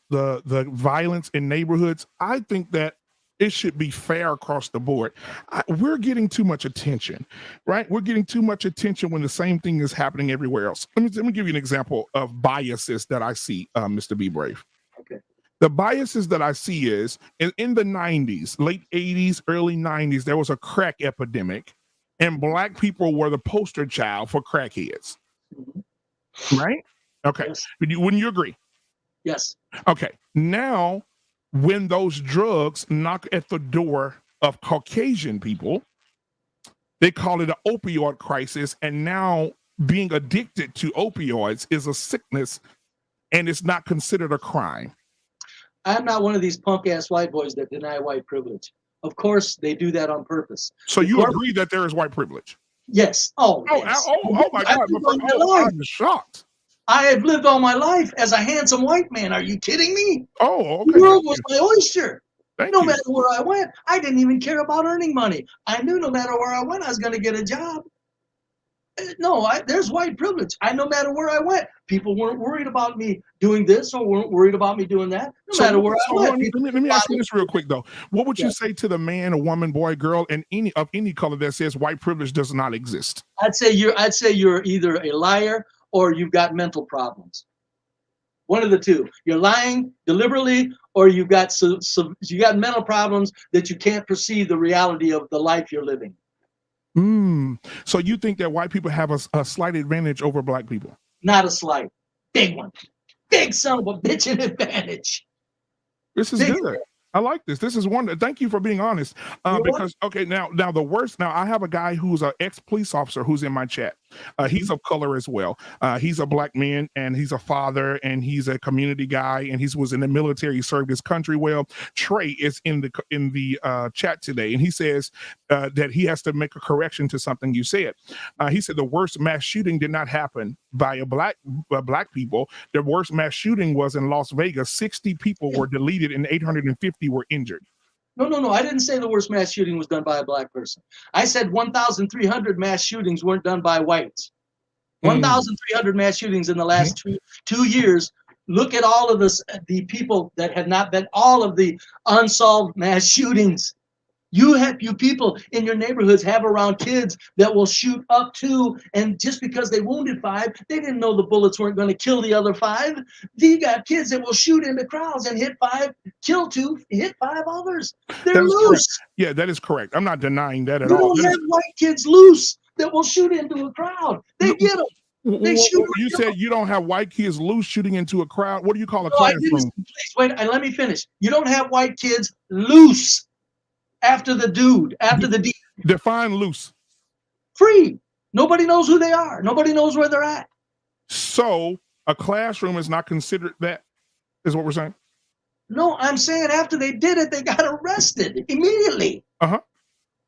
violence in neighborhoods, I think that it should be fair across the board. We're getting too much attention, right? We're getting too much attention when the same thing is happening everywhere else. Let me give you an example of biases that I see, Mr. B. Brave. Okay. The biases that I see is in the 90s, late 80s, early 90s, there was a crack epidemic, and Black people were the poster child for crackheads, Mhm. right? Okay. Yes. Wouldn't you agree? Yes. Okay. Now, when those drugs knock at the door of Caucasian people, they call it an opioid crisis. And now being addicted to opioids is a sickness and it's not considered a crime. I'm not one of these punk ass white boys that deny white privilege. Of course, they do that on purpose. So you agree that there is white privilege? Yes. Oh, yes. Oh my God. I'm shocked. I have lived all my life as a handsome white man. Are you kidding me? Oh, okay. The world was my oyster. Thank No you. matter where I went, I didn't even care about earning money. I knew no matter where I went, I was going to get a job. No, there's white privilege. No matter where I went, people weren't worried about me doing this or weren't worried about me doing that. No matter where I went. Let me ask you this real quick though. What would you Yeah. say to the man, a woman, boy, girl, and any color that says white privilege does not exist? I'd say you're either a liar or you've got mental problems. One of the two. You're lying deliberately, or you've got mental problems that you can't perceive the reality of the life you're living. So you think that white people have a slight advantage over Black people? Not a slight. Big one. Big son of a bitch an advantage. This is Big good. I like this. This is wonderful. Thank you for being honest. Because okay, now the worst. Now I have a guy who's an ex-police officer who's in my chat. He's of color as well. He's a Black man and he's a father and he's a community guy and he was in the military. He served his country well. Trey is in the chat today and he says that he has to make a correction to something you said. He said the worst mass shooting did not happen by a black people. The worst mass shooting was in Las Vegas. 60 people were deleted and 850 were injured. No. I didn't say the worst mass shooting was done by a Black person. I said 1,300 mass shootings weren't done by whites. 1,300 mass shootings in the last 2 years. Look at all of the people that had not been, all of the unsolved mass shootings. You people in your neighborhoods have around kids that will shoot up to, and just because they wounded 5, they didn't know the bullets weren't going to kill the other 5. You got kids that will shoot into crowds and hit 5, kill 2, hit 5 others. They're loose. Correct. Yeah, that is correct. I'm not denying that at all. You don't have white kids loose that will shoot into a crowd. They get them. They shoot. You said you don't have white kids loose shooting into a crowd. What do you call a classroom? Please wait, and let me finish. You don't have white kids loose. After the dude, after the deed. Define loose. Free. Nobody knows who they are. Nobody knows where they're at. So a classroom is not considered that, is what we're saying? No, I'm saying after they did it, they got arrested immediately. Uh-huh.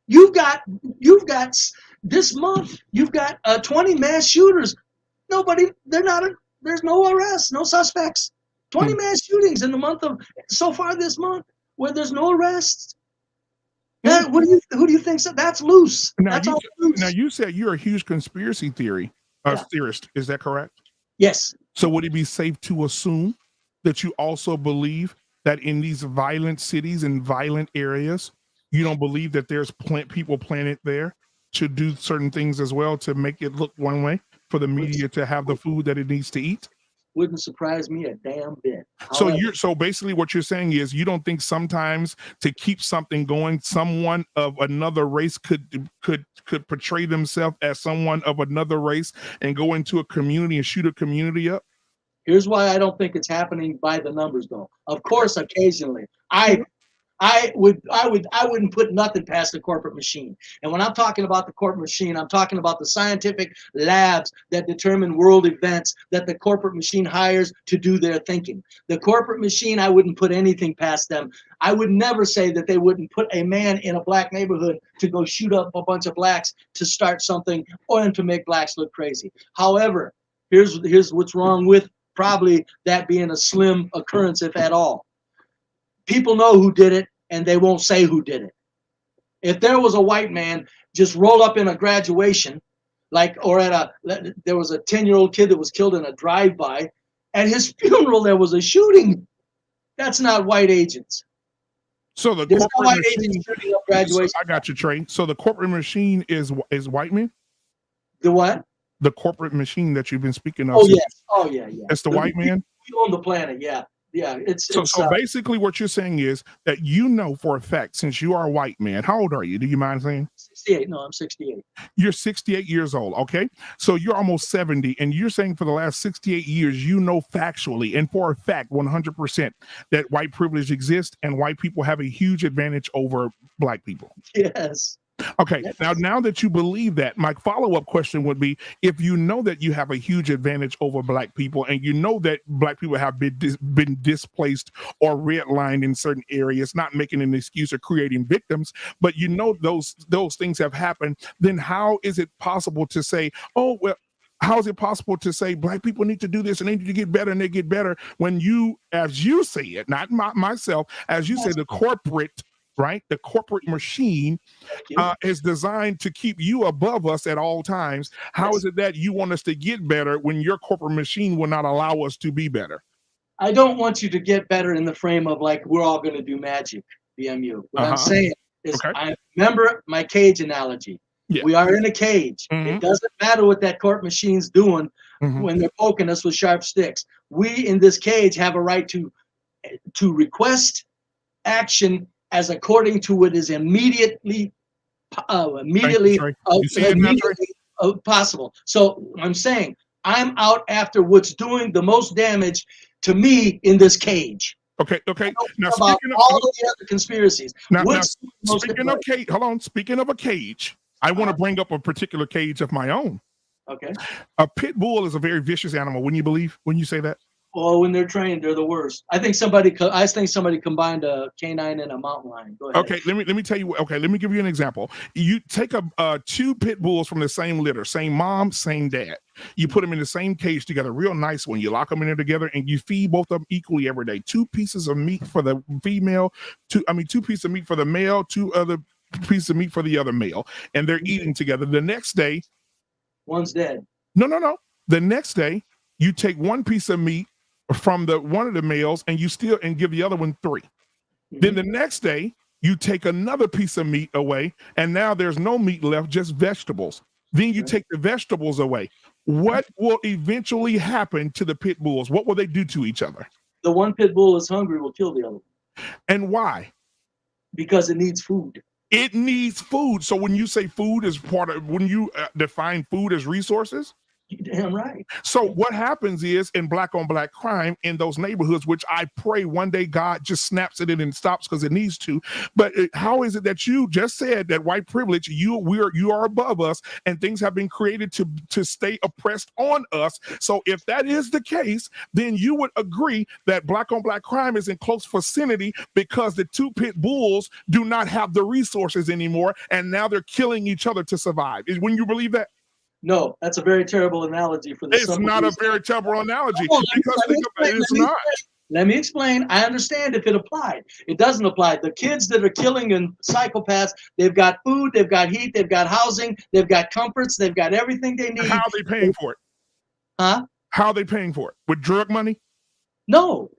You've got this month, you've got 20 mass shooters. There's no arrests, no suspects. 20 mass shootings in the month of, so far this month, where there's no arrests. Who do you think? So that's loose. That's all loose. Now you said you're a huge conspiracy theorist. Is that correct? Yes. So would it be safe to assume that you also believe that in these violent cities and violent areas, you don't believe that there's people planted there to do certain things as well to make it look one way for the media to have the food that it needs to eat? Wouldn't surprise me a damn bit. So basically what you're saying is you don't think sometimes to keep something going, someone of another race could portray themselves as someone of another race and go into a community and shoot a community up? Here's why I don't think it's happening by the numbers though. Of course, occasionally. I wouldn't put nothing past the corporate machine. And when I'm talking about the corporate machine, I'm talking about the scientific labs that determine world events that the corporate machine hires to do their thinking. The corporate machine, I wouldn't put anything past them. I would never say that they wouldn't put a man in a black neighborhood to go shoot up a bunch of blacks to start something or to make blacks look crazy. However, here's what's wrong with probably that being a slim occurrence, if at all. People know who did it, and they won't say who did it. If there was a white man just roll up in a graduation, there was a 10-year-old kid that was killed in a drive-by, at his funeral there was a shooting. That's not white agents. So the There's corporate no white machine, agents shooting up graduation. I got you, Trey. So the corporate machine is white men? The what? The corporate machine that you've been speaking of. Oh, yes. Oh, yeah. It's the white man? We own the planet, yeah. Yeah, So basically what you're saying is that you know for a fact, since you are a white man, how old are you? Do you mind saying? 68. No, I'm 68. You're 68 years old, okay? So you're almost 70, and you're saying for the last 68 years, you know factually and for a fact 100% that white privilege exists and white people have a huge advantage over black people. Yes. Okay, Yes. now that you believe that, my follow-up question would be, if you know that you have a huge advantage over black people and you know that black people have been displaced or redlined in certain areas, not making an excuse or creating victims, but you know those things have happened, then how is it possible to say, oh, well, how is it possible to say black people need to do this and they need to get better and they get better when you, as you say it, not myself, as you say, the corporate, right? The corporate machine is designed to keep you above us at all times. How is it that you want us to get better when your corporate machine will not allow us to be better? I don't want you to get better in the frame of like we're all going to do magic, BMU. What I'm saying is, Okay. I remember my cage analogy. Yeah. We are in a cage. Mhm. It doesn't matter what that court machine's doing Mhm. when they're poking us with sharp sticks. We in this cage have a right to request action as according to what is immediately possible. So I'm saying I'm out after what's doing the most damage to me in this cage. Okay. Now About speaking all of the other conspiracies. now Most speaking of cage, hold on. Speaking of a cage, I want to bring up a particular cage of my own. Okay. A pit bull is a very vicious animal. Wouldn't you believe when you say that? Oh, when they're trained, they're the worst. I think somebody combined a canine and a mountain lion. Go ahead. Okay, let me tell you. Okay, let me give you an example. You take two pit bulls from the same litter, same mom, same dad. You put them in the same cage together, real nice one. You lock them in there together, and you feed both of them equally every day. 2 pieces of meat for the female, 2 pieces of meat for the male, 2 other pieces of meat for the other male, and they're eating together. The next day, one's dead. No. The next day, you take 1 piece of meat from one of the males, and give the other one 3. Then the next day, you take another piece of meat away, and now there's no meat left, just vegetables. Then you take the vegetables away. What will eventually happen to the pit bulls? What will they do to each other? The one pit bull is hungry will kill the other. And why? Because it needs food. It needs food. So when you say food is when you define food as resources, you're damn right. So what happens is in black on black crime in those neighborhoods, which I pray one day God just snaps it in and stops because it needs to. But how is it that you just said that white privilege, you are above us and things have been created to stay oppressed on us? So if that is the case, then you would agree that black on black crime is in close vicinity because the 2 pit bulls do not have the resources anymore, and now they're killing each other to survive. Wouldn't you believe that? No, that's a very terrible analogy for the. It's not a very terrible analogy because think about it, it's not. Let me explain. I understand if it applied. It doesn't apply. The kids that are killing and psychopaths, they've got food, they've got heat, they've got housing, they've got comforts, they've got everything they need. How are they paying for it? Huh? How are they paying for it? With drug money? No.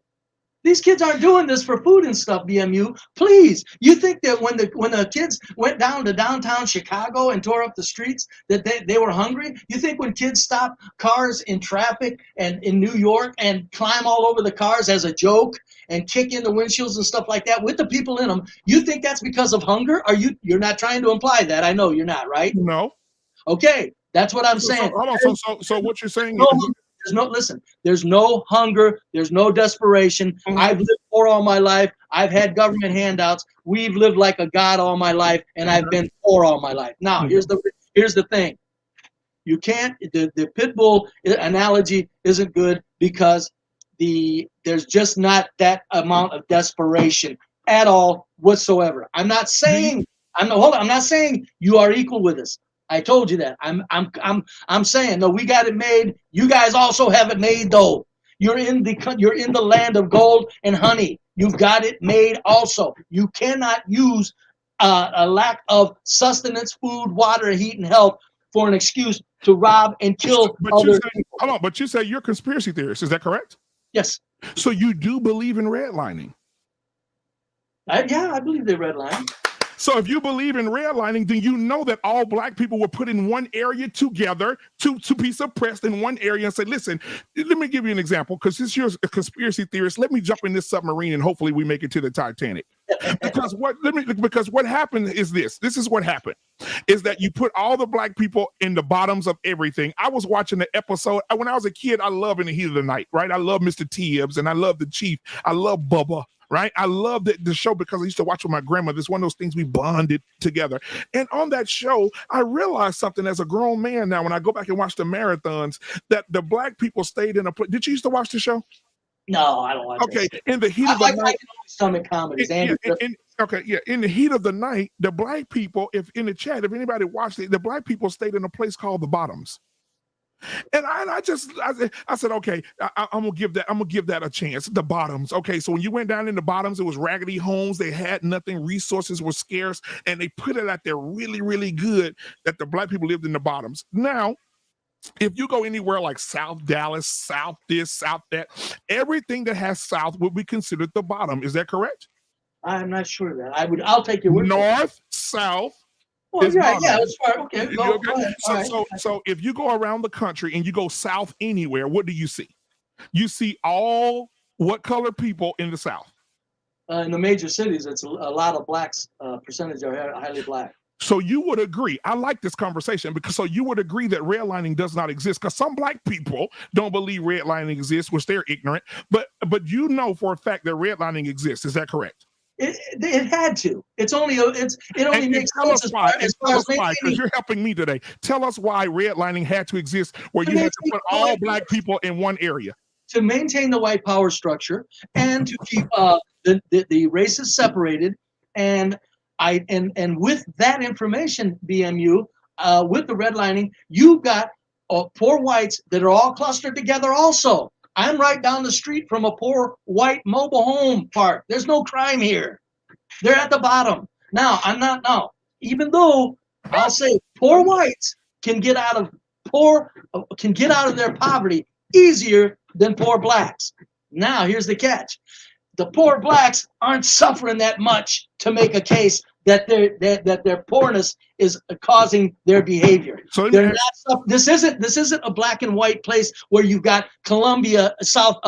These kids aren't doing this for food and stuff, BMU. Please, you think that when the kids went down to downtown Chicago and tore up the streets that they were hungry? You think when kids stop cars in traffic and in New York and climb all over the cars as a joke and kick in the windshields and stuff like that with the people in them, you think that's because of hunger? You're not trying to imply that. I know you're not, right? No. Okay, that's what I'm saying. So what you're saying is there's no hunger, there's no desperation. I've lived poor all my life. I've had government handouts. We've lived like a god all my life, and I've been poor all my life. Now, here's the thing. You can't, the pit bull analogy isn't good because there's just not that amount of desperation at all whatsoever. I'm not saying you are equal with us. I told you that. I'm saying no. We got it made. You guys also have it made though. You're in the land of gold and honey. You've got it made also. You cannot use a lack of sustenance, food, water, heat, and health for an excuse to rob and kill other people. Hold on, but you say you're a conspiracy theorist. Is that correct? Yes. So you do believe in redlining? Yeah, I believe they redline. So if you believe in redlining, then you know that all black people were put in one area together to be suppressed in one area and say, listen, let me give you an example, because since you're a conspiracy theorist, let me jump in this submarine and hopefully we make it to the Titanic. Because what happened is this is what happened, is that you put all the black people in the bottoms of everything. I was watching the episode when I was a kid. I love In the Heat of the Night, right? I love Mr. Tibbs and I love the Chief. I love Bubba, right? I love the show because I used to watch with my grandmother. It's one of those things we bonded together. And on that show, I realized something as a grown man now, when I go back and watch the marathons, that the black people stayed in a place. Did you used to watch the show? No, I don't watch Okay, that. in the heat of the night. I can only stomach comedies. In the heat of the night, the black people, if in the chat, if anybody watched it, the black people stayed in a place called the Bottoms. And I said, okay, I'm gonna give that a chance. The Bottoms. Okay, so when you went down in the Bottoms, it was raggedy homes. They had nothing. Resources were scarce, and they put it out there really, really good that the black people lived in the Bottoms. Now, if you go anywhere like South Dallas, South this, South that, everything that has South would be considered the bottom. Is that correct? I'm not sure of that. I'll take your word. North, South. Well, yeah, that's right. Okay, go ahead. So if you go around the country and you go south anywhere, what do you see? You see all what color people in the South? In the major cities, it's a lot of blacks. Percentage are highly black. So you would agree, I like this conversation, because so you would agree that redlining does not exist, because some black people don't believe redlining exists, which they're ignorant, but you know for a fact that redlining exists. Is that correct? It had to. It only makes sense as far as because you're helping me today. Tell us why redlining had to exist, where you had to put all black people in one area. To maintain the white power structure and to keep the races separated, and with that information, BMU, with the redlining, you've got poor whites that are all clustered together also. I'm right down the street from a poor white mobile home park. There's no crime here. They're at the bottom. Now, even though I'll say poor whites can get out of their poverty easier than poor blacks. Now, here's the catch. The poor blacks aren't suffering that much to make a case that their poorness is causing their behavior. So this isn't a black and white place where you've got Colombia in South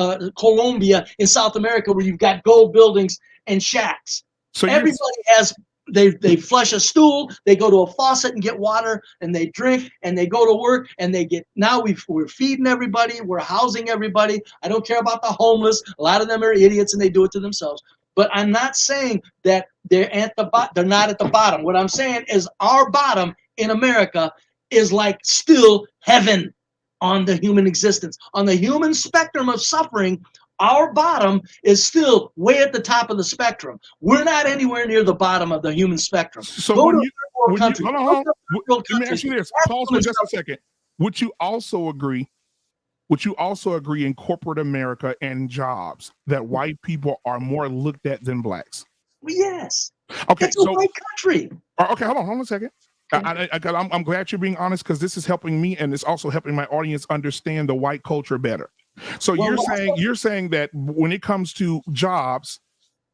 America, where you've got gold buildings and shacks. So everybody has. They flush a stool, they go to a faucet and get water, and they drink, and they go to work, and they get. Now we're feeding everybody, we're housing everybody. I don't care about the homeless. A lot of them are idiots and they do it to themselves. But I'm not saying that they're not at the bottom. What I'm saying is our bottom in America is like still heaven on the human existence. On the human spectrum of suffering, our bottom is still way at the top of the spectrum. We're not anywhere near the bottom of the human spectrum. So hold on. Let me ask you this. Pause for just a second. Would you also agree in corporate America and jobs that white people are more looked at than blacks? Yes. Okay. It's a white country. Okay, hold on a second. I'm glad you're being honest, because this is helping me, and it's also helping my audience understand the white culture better. So you're saying that when it comes to jobs,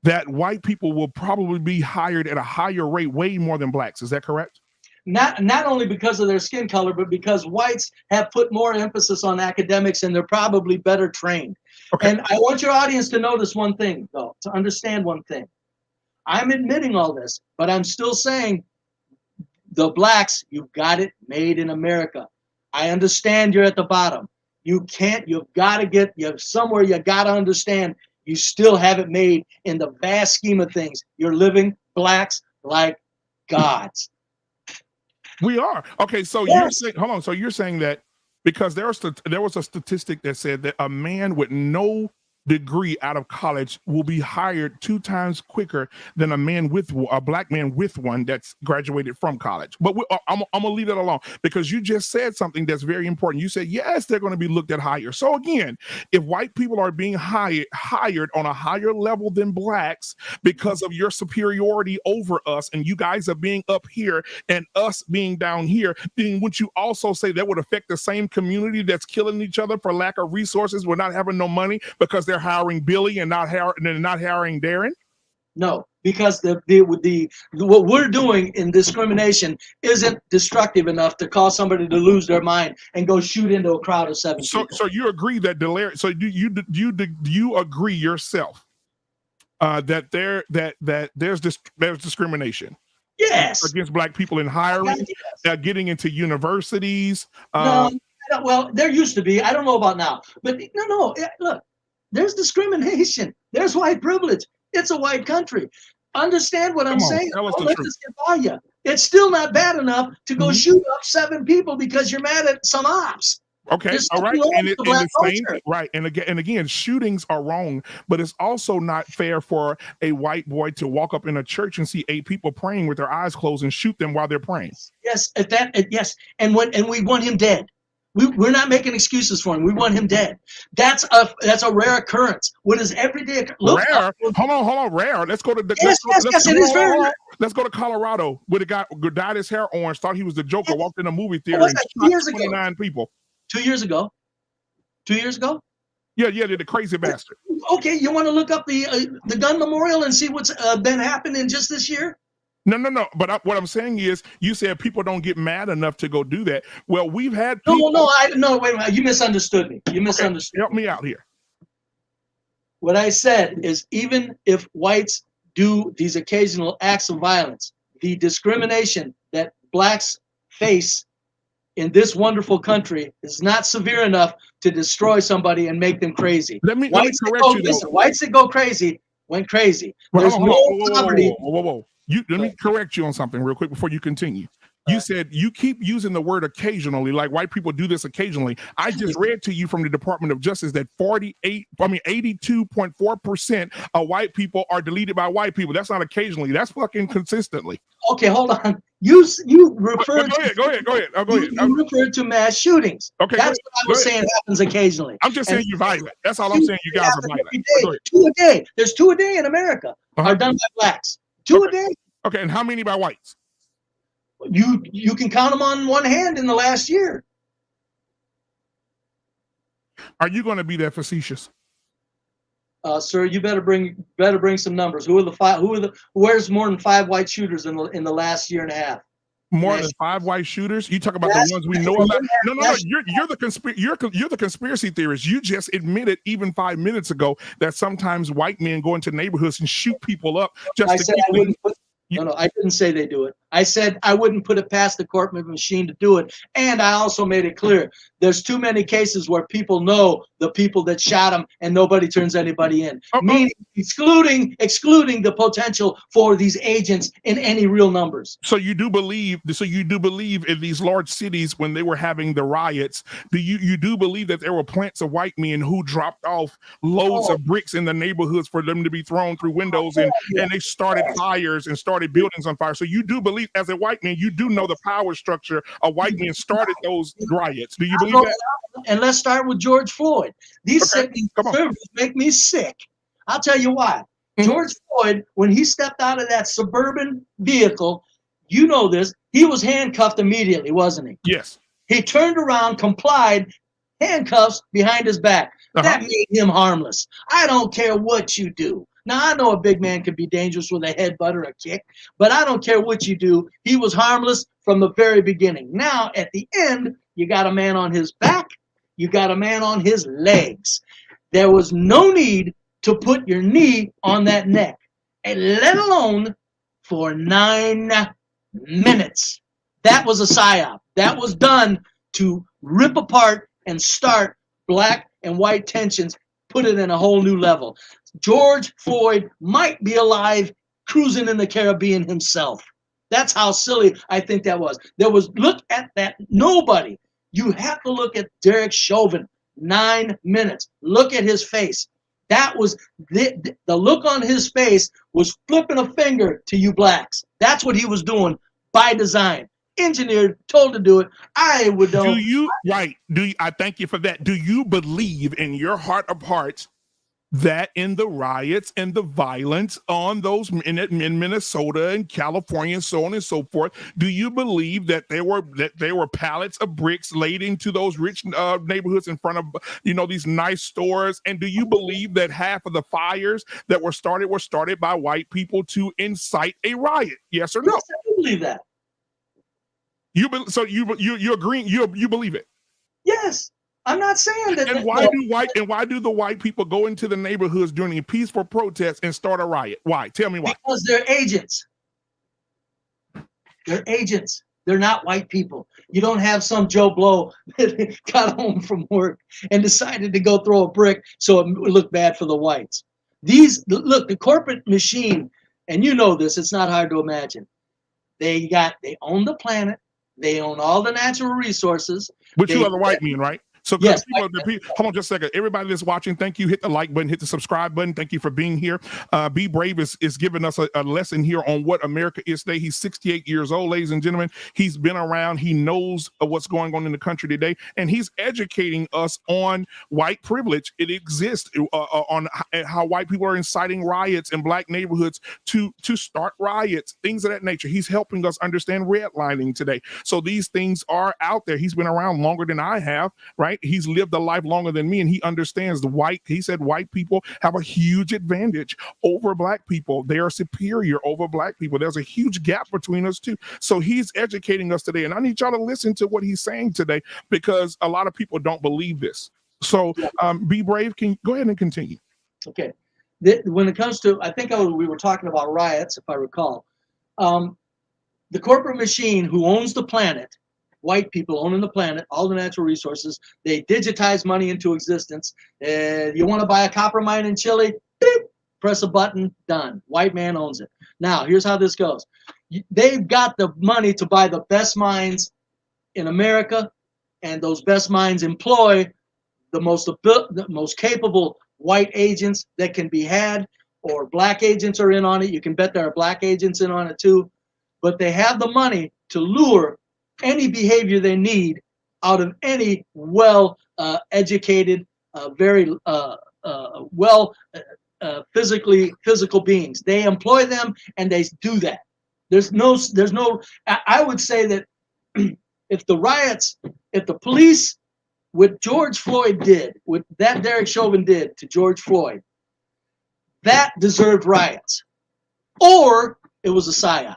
that white people will probably be hired at a higher rate, way more than blacks. Is that correct? Not only because of their skin color, but because whites have put more emphasis on academics and they're probably better trained. Okay. And I want your audience to notice one thing, though, to understand one thing. I'm admitting all this, but I'm still saying the blacks, you've got it made in America. I understand you're at the bottom. You got to understand you still have it made in the vast scheme of things. You're living blacks like gods. We are. Okay, so yes. You're saying, hold on. So you're saying that because there was a statistic that said that a man with no degree out of college will be hired 2 times quicker than a black man with one that's graduated from college. But I'm gonna leave that alone, because you just said something that's very important. You said, yes, they're going to be looked at higher. So again, if white people are being hired on a higher level than blacks because of your superiority over us, and you guys are being up here and us being down here, then would you also say that would affect the same community that's killing each other for lack of resources? We're not having no money because they're hiring Billy and not hiring Darren? No, because what we're doing in discrimination isn't destructive enough to cause somebody to lose their mind and go shoot into a crowd of 7 So, people. so you agree that so do you agree yourself that there's discrimination Yes. against Black people in hiring, Yes. getting into universities? No, well, there used to be. I don't know about now, but no. Look, there's discrimination. There's white privilege. It's a white country. Understand what I'm saying? Tell us Don't the let truth. this get by you. It's still not bad enough to go shoot up 7 people because you're mad at some ops. Okay, There's all right, something wrong and with the and Black the same culture. right, and again, shootings are wrong, but it's also not fair for a white boy to walk up in a church and see 8 people praying with their eyes closed and shoot them while they're praying. Yes, yes, and we want him dead. We're not making excuses for him. We want him dead. That's a rare occurrence. What is everyday? Look, Rare. Hold on. Rare. Let's go to the. Yes, it is very rare. Let's go to Colorado, where the guy who dyed his hair orange, thought he was the Joker, walked in a movie theater was and that, 2 shot years ago? 29 people. 2 years ago. 2 years ago. Yeah, they're the crazy bastard. Okay, you want to look up the gun memorial and see what's been happening just this year? No. But what I'm saying is, you said people don't get mad enough to go do that. Well, we've had people. No. Wait a minute. You misunderstood me. You misunderstood. Okay, help me out here. What I said is, even if whites do these occasional acts of violence, the discrimination that Blacks face in this wonderful country is not severe enough to destroy somebody and make them crazy. Let me correct you. Listen, whites that go crazy went crazy. Well, There's no poverty. Whoa. Let me correct you on something real quick before you continue. You said you keep using the word occasionally, like white people do this occasionally. I just read to you from the Department of Justice that 82.4% of white people are deleted by white people. That's not occasionally. That's fucking consistently. Okay, hold on. You referred. Go ahead. You referred to mass shootings. Okay, that's what I was saying happens occasionally. I'm just saying you're violent. That's all I'm saying. You guys are violent. 2 a day. There's 2 a day in America are done by Blacks. 2 a day. Okay, and how many by whites? You can count them on one hand in the last year. Are you going to be that facetious? Sir, you better bring some numbers. Who are the 5? Where's more than 5 white shooters in the last year and a half? More than 5 white shooters? You talk about the ones we know about. No. You're the conspiracy theorist. You just admitted even 5 minutes ago that sometimes white men go into neighborhoods and shoot people up just to keep them. No, I didn't say they do it. I said I wouldn't put it past the court machine to do it. And I also made it clear there's too many cases where people know the people that shot them and nobody turns anybody in. Meaning excluding the potential for these agents in any real numbers. So you do believe in these large cities when they were having the riots, you do believe that there were plants of white men who dropped off loads of bricks in the neighborhoods for them to be thrown through windows and they started fires and started buildings on fire. So you do believe, as a white man, you do know the power structure of white men started those riots. Do you believe that? And let's start with George Floyd. These conservatives make me sick. I'll tell you why. George Floyd, when he stepped out of that suburban vehicle, you know this, he was handcuffed immediately, wasn't he? Yes. He turned around, complied, handcuffs behind his back. That made him harmless. I don't care what you do. Now, I know a big man can be dangerous with a headbutt or a kick, but I don't care what you do. He was harmless from the very beginning. Now, at the end, you got a man on his back. You got a man on his legs. There was no need to put your knee on that neck, and let alone for 9 minutes. That was a psyop. That was done to rip apart and start black and white tensions, put it in a whole new level. George Floyd might be alive cruising in the Caribbean himself. That's how silly I think that was. Look at that. Nobody. You have to look at Derek Chauvin. 9 minutes. Look at his face. That was the look on his face was flipping a finger to you blacks. That's what he was doing by design. Engineered, told to do it. I would know. I thank you for that. Do you believe in your heart of hearts that in the riots and the violence on those in Minnesota and California and so on and so forth, do you believe that there were pallets of bricks laid into those rich neighborhoods in front of these nice stores? And do you believe that half of the fires that were started by white people to incite a riot? Yes or no? Yes, I do believe that. You agreeing? You believe it? Yes. I'm not saying that. And why do the white people go into the neighborhoods during a peaceful protest and start a riot? Why? Tell me why. Because they're agents. They're agents. They're not white people. You don't have some Joe Blow that got home from work and decided to go throw a brick so it looked bad for the whites. Look, the corporate machine, and you know this, it's not hard to imagine. They own the planet. They own all the natural resources. But you are the white men, right? So yes, hold on just a second. Everybody that's watching, thank you. Hit the like button, hit the subscribe button. Thank you for being here. Be Brave is giving us a lesson here on what America is today. He's 68 years old, ladies and gentlemen. He's been around. He knows what's going on in the country today, and he's educating us on white privilege. It exists on how white people are inciting riots in black neighborhoods to start riots, things of that nature. He's helping us understand redlining today. So these things are out there. He's been around longer than I have, right? He's lived a life longer than me, and he understands he said white people have a huge advantage over black people. They are superior over black people. There's a huge gap between us too. So he's educating us today, and I need y'all to listen to what he's saying today, because a lot of people don't believe this. So Be Brave, can you go ahead and continue? Okay. When it comes to, I think we were talking about riots, if I recall. The corporate machine who owns the planet, white people owning the planet, all the natural resources, they digitize money into existence. You want to buy a copper mine in Chile? Beep, press a button, done. White man owns it. Now, here's how this goes. They've got the money to buy the best mines in America, and those best mines employ the most capable white agents that can be had, or black agents are in on it. You can bet there are black agents in on it too. But they have the money to lure any behavior they need out of any well-educated, very physical beings. They employ them, and they do that. There's no. I would say that if the police, what George Floyd did, what that Derek Chauvin did to George Floyd, that deserved riots, or it was a psyop.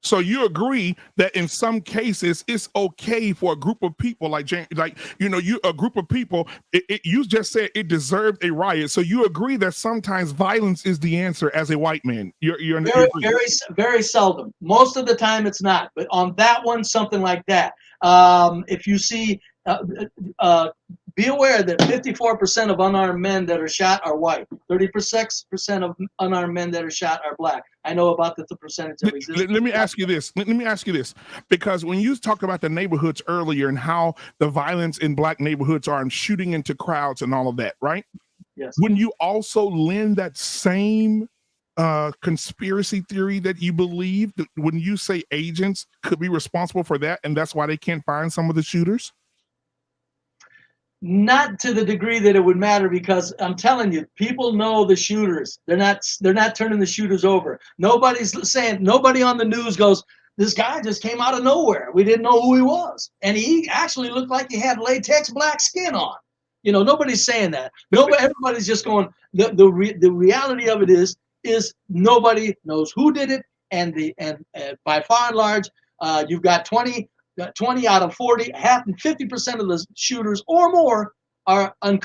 So you agree that in some cases it's okay for a group of people a group of people, you just said it deserved a riot. So you agree that sometimes violence is the answer as a white man. You're very seldom. Most of the time it's not. But on that one, something like that. If you see, be aware that 54% of unarmed men that are shot are white. 36% of unarmed men that are shot are black. I know about the percentage of existence. Let me ask you this. Because when you talked about the neighborhoods earlier and how the violence in black neighborhoods are and shooting into crowds and all of that, right? Yes. Wouldn't you also lend that same conspiracy theory that you believe? Wouldn't you say agents could be responsible for that, and that's why they can't find some of the shooters? Not to the degree that it would matter, because I'm telling you, people know the shooters. They're not turning the shooters over. Nobody on the news goes, this guy just came out of nowhere. We didn't know who he was. And he actually looked like he had latex black skin on. Nobody's saying that. Everybody's just going, the reality of it is nobody knows who did it. And by far and large, you've got 20 out of 40, 50% of the shooters or more are not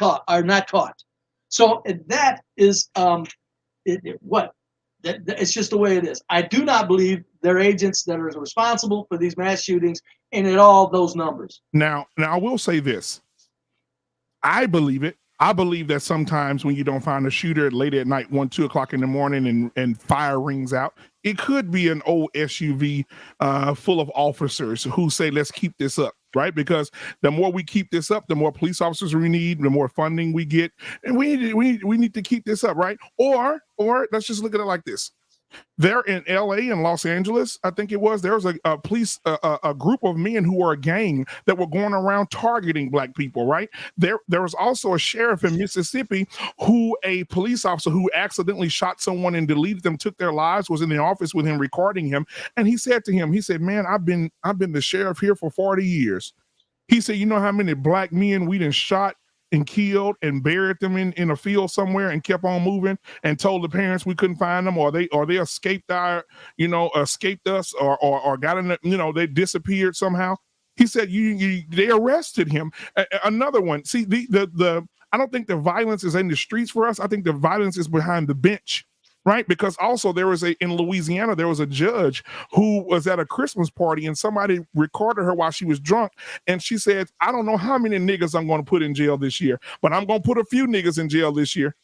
caught. So that is it's just the way it is. I do not believe there are agents that are responsible for these mass shootings and at all those numbers. Now I will say this. I believe it. I believe that sometimes when you don't find a shooter late at night, 1, 2 o'clock in the morning, and fire rings out, it could be an old SUV full of officers who say, let's keep this up, right? Because the more we keep this up, the more police officers we need, the more funding we get, and we need to keep this up, right? Or let's just look at it like this. There in LA and Los Angeles, I think it was, there was a police, a group of men who were a gang that were going around targeting black people, right? There was also a sheriff in Mississippi who, a police officer who accidentally shot someone and deleted them, took their lives, was in the office with him recording him. And he said to him, he said, man, I've been the sheriff here for 40 years. He said, you know how many black men we done shot and killed and buried them in a field somewhere and kept on moving and told the parents we couldn't find them, or they escaped escaped us or got in the, they disappeared somehow. He said they arrested him. Another one. See, the I don't think the violence is in the streets for us. I think the violence is behind the bench. Right, because also in Louisiana, there was a judge who was at a Christmas party and somebody recorded her while she was drunk, and she said, "I don't know how many niggas I'm going to put in jail this year, but I'm going to put a few niggas in jail this year."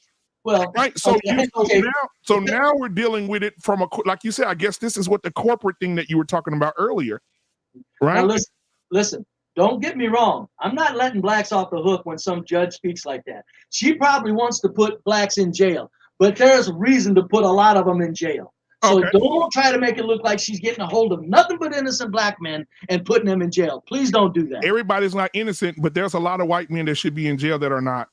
Well, right. So okay. Now we're dealing with it from like you said. I guess this is what the corporate thing that you were talking about earlier, right? Now listen. Don't get me wrong. I'm not letting blacks off the hook when some judge speaks like that. She probably wants to put blacks in jail. But there's a reason to put a lot of them in jail. So Don't try to make it look like she's getting a hold of nothing but innocent black men and putting them in jail. Please don't do that. Everybody's not innocent, but there's a lot of white men that should be in jail that are not.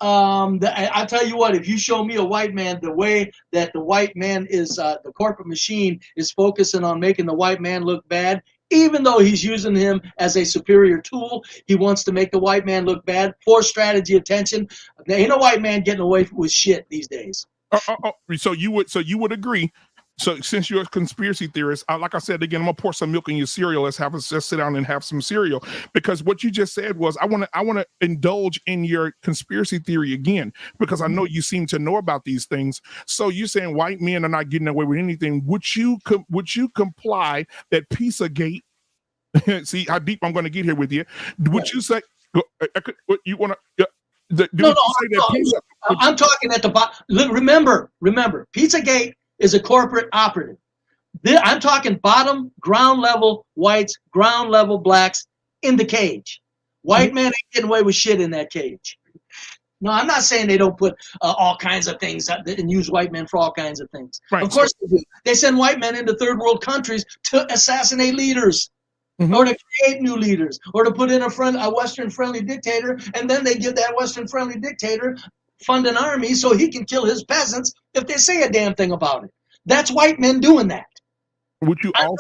I tell you what, if you show me a white man, the way that the white man is, the corporate machine is focusing on making the white man look bad, even though he's using him as a superior tool, he wants to make the white man look bad for strategy attention. There ain't no white man getting away with shit these days. So you would agree. So since you're a conspiracy theorist, like I said again, I'm gonna pour some milk in your cereal. Let's sit down and have some cereal, because what you just said was I want to indulge in your conspiracy theory again, because I know you seem to know about these things. So you're saying white men are not getting away with anything. Would you comply that Pizzagate? See how deep I'm going to get here with you. Would you say you want to? No. I'm talking at the bottom. Remember, Pizzagate is a corporate operative. I'm talking bottom, ground level whites, ground level blacks in the cage. White men ain't getting away with shit in that cage. No, I'm not saying they don't put all kinds of things and use white men for all kinds of things. Right. Of course they do. They send white men into third world countries to assassinate leaders. Mm-hmm. Or to create new leaders, or to put in a Western-friendly dictator, and then they give that Western-friendly dictator fund an army so he can kill his peasants if they say a damn thing about it. That's white men doing that. Would you also?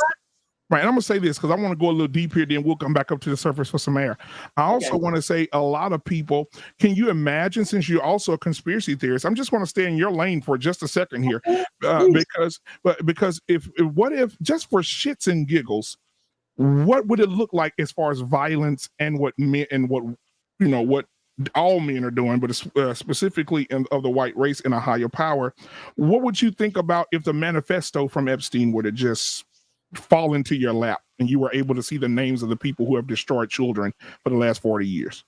Right, and I'm gonna say this because I want to go a little deep here, then we'll come back up to the surface for some air. I also want to say a lot of people, can you imagine, since you're also a conspiracy theorist, I'm just want to stay in your lane for just a second here, because what if just for shits and giggles, what would it look like as far as violence and what all men are doing, but specifically of the white race in a higher power? What would you think about if the manifesto from Epstein were to just fall into your lap and you were able to see the names of the people who have destroyed children for the last 40 years?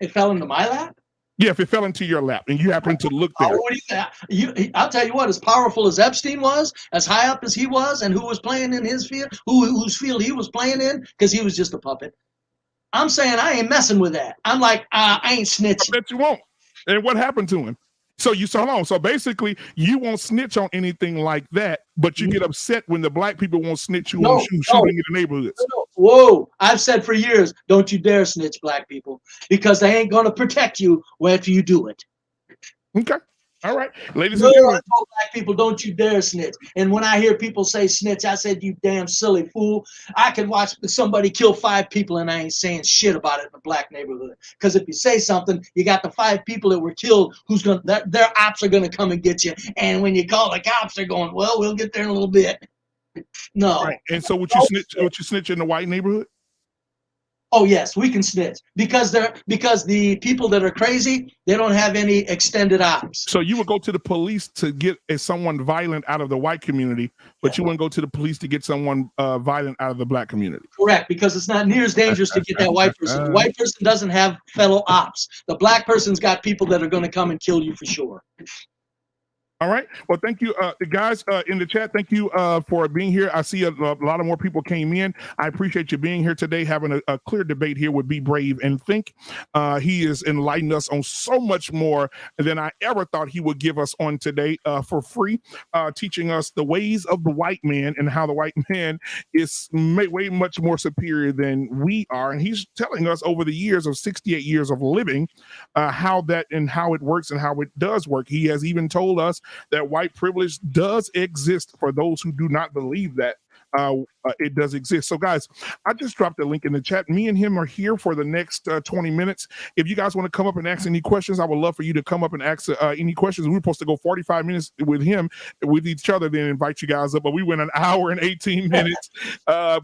It fell into my lap? Yeah, if it fell into your lap and you happen to look there. I'll tell you what, as powerful as Epstein was, as high up as he was, and who was playing in his field, whose field he was playing in, because he was just a puppet. I'm saying I ain't messing with that. I'm like, I ain't snitching. I bet you won't. And what happened to him? So so basically you won't snitch on anything like that, but you get upset when the black people won't snitch you on shooting in the neighborhoods. No. Whoa, I've said for years, don't you dare snitch, black people, because they ain't going to protect you after you do it. Okay. All right. Ladies and gentlemen. Black people, don't you dare snitch. And when I hear people say snitch, I said, you damn silly fool. I can watch somebody kill 5 people and I ain't saying shit about it in a black neighborhood. Because if you say something, you got the 5 people that were killed their ops are going to come and get you. And when you call the cops, they're going, well, we'll get there in a little bit. No. Right. And so would you snitch in the white neighborhood? Oh yes, we can snitch because the people that are crazy, they don't have any extended ops. So you would go to the police to get someone violent out of the white community, but you wouldn't go to the police to get someone violent out of the black community. Correct, because it's not near as dangerous to get that white person. The white person doesn't have fellow ops. The black person's got people that are going to come and kill you for sure. All right. Well, thank you, guys in the chat. Thank you for being here. I see a lot of more people came in. I appreciate you being here today, having a clear debate here with Be Brave and Think. He has enlightened us on so much more than I ever thought he would give us on today for free, teaching us the ways of the white man and how the white man is way much more superior than we are. And he's telling us over the years of 68 years of living how that and how it works and how it does work. He has even told us that white privilege does exist for those who do not believe that it does exist. So guys, I just dropped a link in the chat. Me and him are here for the next 20 minutes. If you guys want to come up and ask any questions, I would love for you to come up and ask any questions. We were supposed to go 45 minutes with him, with each other, then invite you guys up, but we went an hour and 18 minutes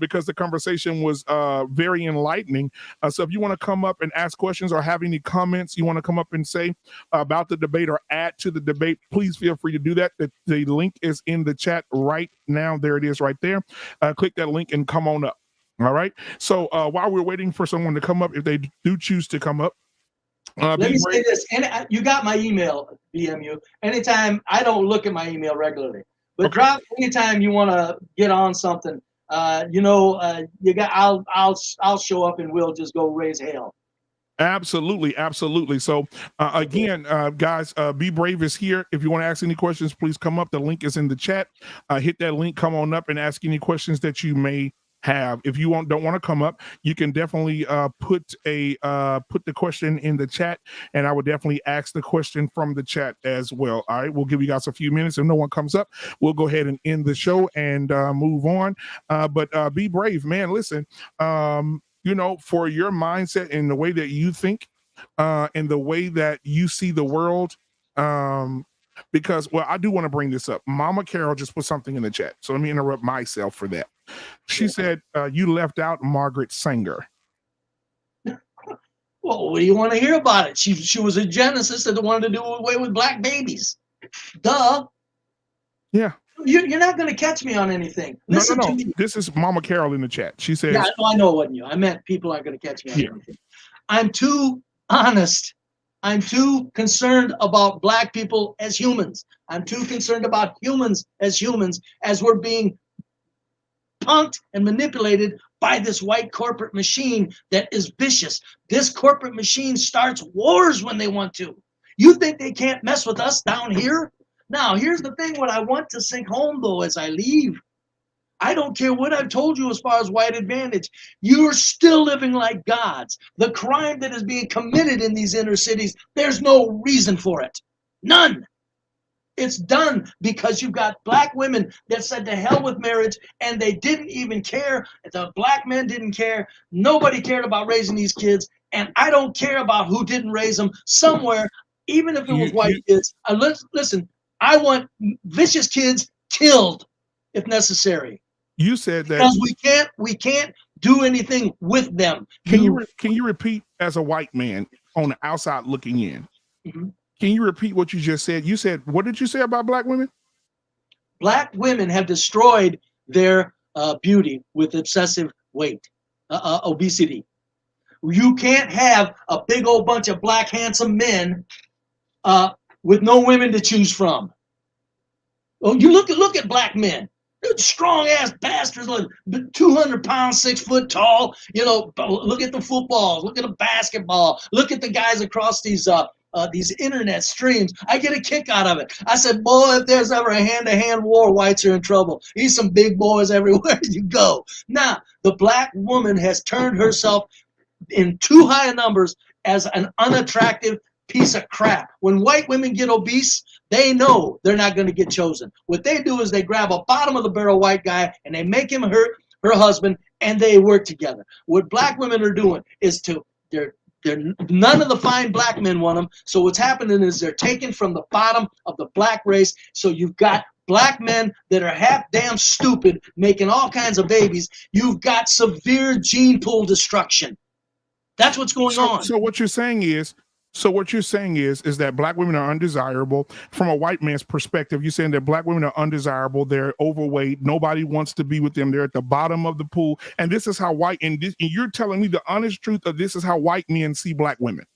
because the conversation was very enlightening. So if you want to come up and ask questions or have any comments you want to come up and say about the debate or add to the debate, please feel free to do that. The link is in the chat right now. There it is right there. Click that link and come on up. All right. So while we're waiting for someone to come up, if they do choose to come up, let me say this. And you got my email, BMU. Anytime, I don't look at my email regularly, but okay. drop anytime you want to get on something. You got. I'll show up and we'll just go raise hell. Absolutely, absolutely. So again, guys, Be Brave is here. If you want to ask any questions, please come up. The link is in the chat. Hit that link, come on up and ask any questions that you may have. If you don't want to come up, you can definitely put the question in the chat, and I would definitely ask the question from the chat as well. All right, we'll give you guys a few minutes. If no one comes up, we'll go ahead and end the show and move on. But Be Brave, man. Listen, for your mindset and the way that you think and the way that you see the world, because, well, I do want to bring this up. Mama Carol just put something in the chat, so let me interrupt myself for that. She said, you left out Margaret Sanger. Well, what do you want to hear about it? She was a genesis that wanted to do away with black babies. Duh. Yeah. You're not going to catch me on anything. Listen No. to me. This is Mama Carol in the chat. She says, yeah, I know it wasn't you. I meant people aren't going to catch me on anything. I'm too honest. I'm too concerned about black people as humans. I'm too concerned about humans as we're being punked and manipulated by this white corporate machine that is vicious. This corporate machine starts wars when they want to. You think they can't mess with us down here? Now, here's the thing, what I want to sink home, though, as I leave. I don't care what I've told you as far as white advantage. You're still living like gods. The crime that is being committed in these inner cities, there's no reason for it. None. It's done because you've got black women that said to hell with marriage, and they didn't even care. The black men didn't care. Nobody cared about raising these kids, and I don't care about who didn't raise them somewhere, even if it was white kids. Listen, I want vicious kids killed if necessary. You said that because we can't do anything with them. Can you repeat, as a white man on the outside looking in? Mm-hmm. Can you repeat what you just said? You said, what did you say about black women? Black women have destroyed their beauty with excessive weight, obesity. You can't have a big old bunch of black handsome men with no women to choose from. Oh, you look at black men. They're strong ass bastards, like 200 pounds, 6 foot tall. Look at the footballs, look at the basketball, look at the guys across these internet streams. I get a kick out of it. I said, boy, if there's ever a hand-to-hand war, whites are in trouble. These some big boys everywhere you go. Now, the black woman has turned herself in too high numbers as an unattractive piece of crap. When white women get obese, they know they're not going to get chosen. What they do is they grab a bottom of the barrel white guy and they make him her husband, and they work together. What black women are doing is none of the fine black men want them. So what's happening is they're taken from the bottom of the black race. So you've got black men that are half damn stupid making all kinds of babies. You've got severe gene pool destruction. That's what's going on. So what you're saying is that black women are undesirable. From a white man's perspective, you're saying that black women are undesirable. They're overweight. Nobody wants to be with them. They're at the bottom of the pool. And this is how and you're telling me the honest truth of this is how white men see black women.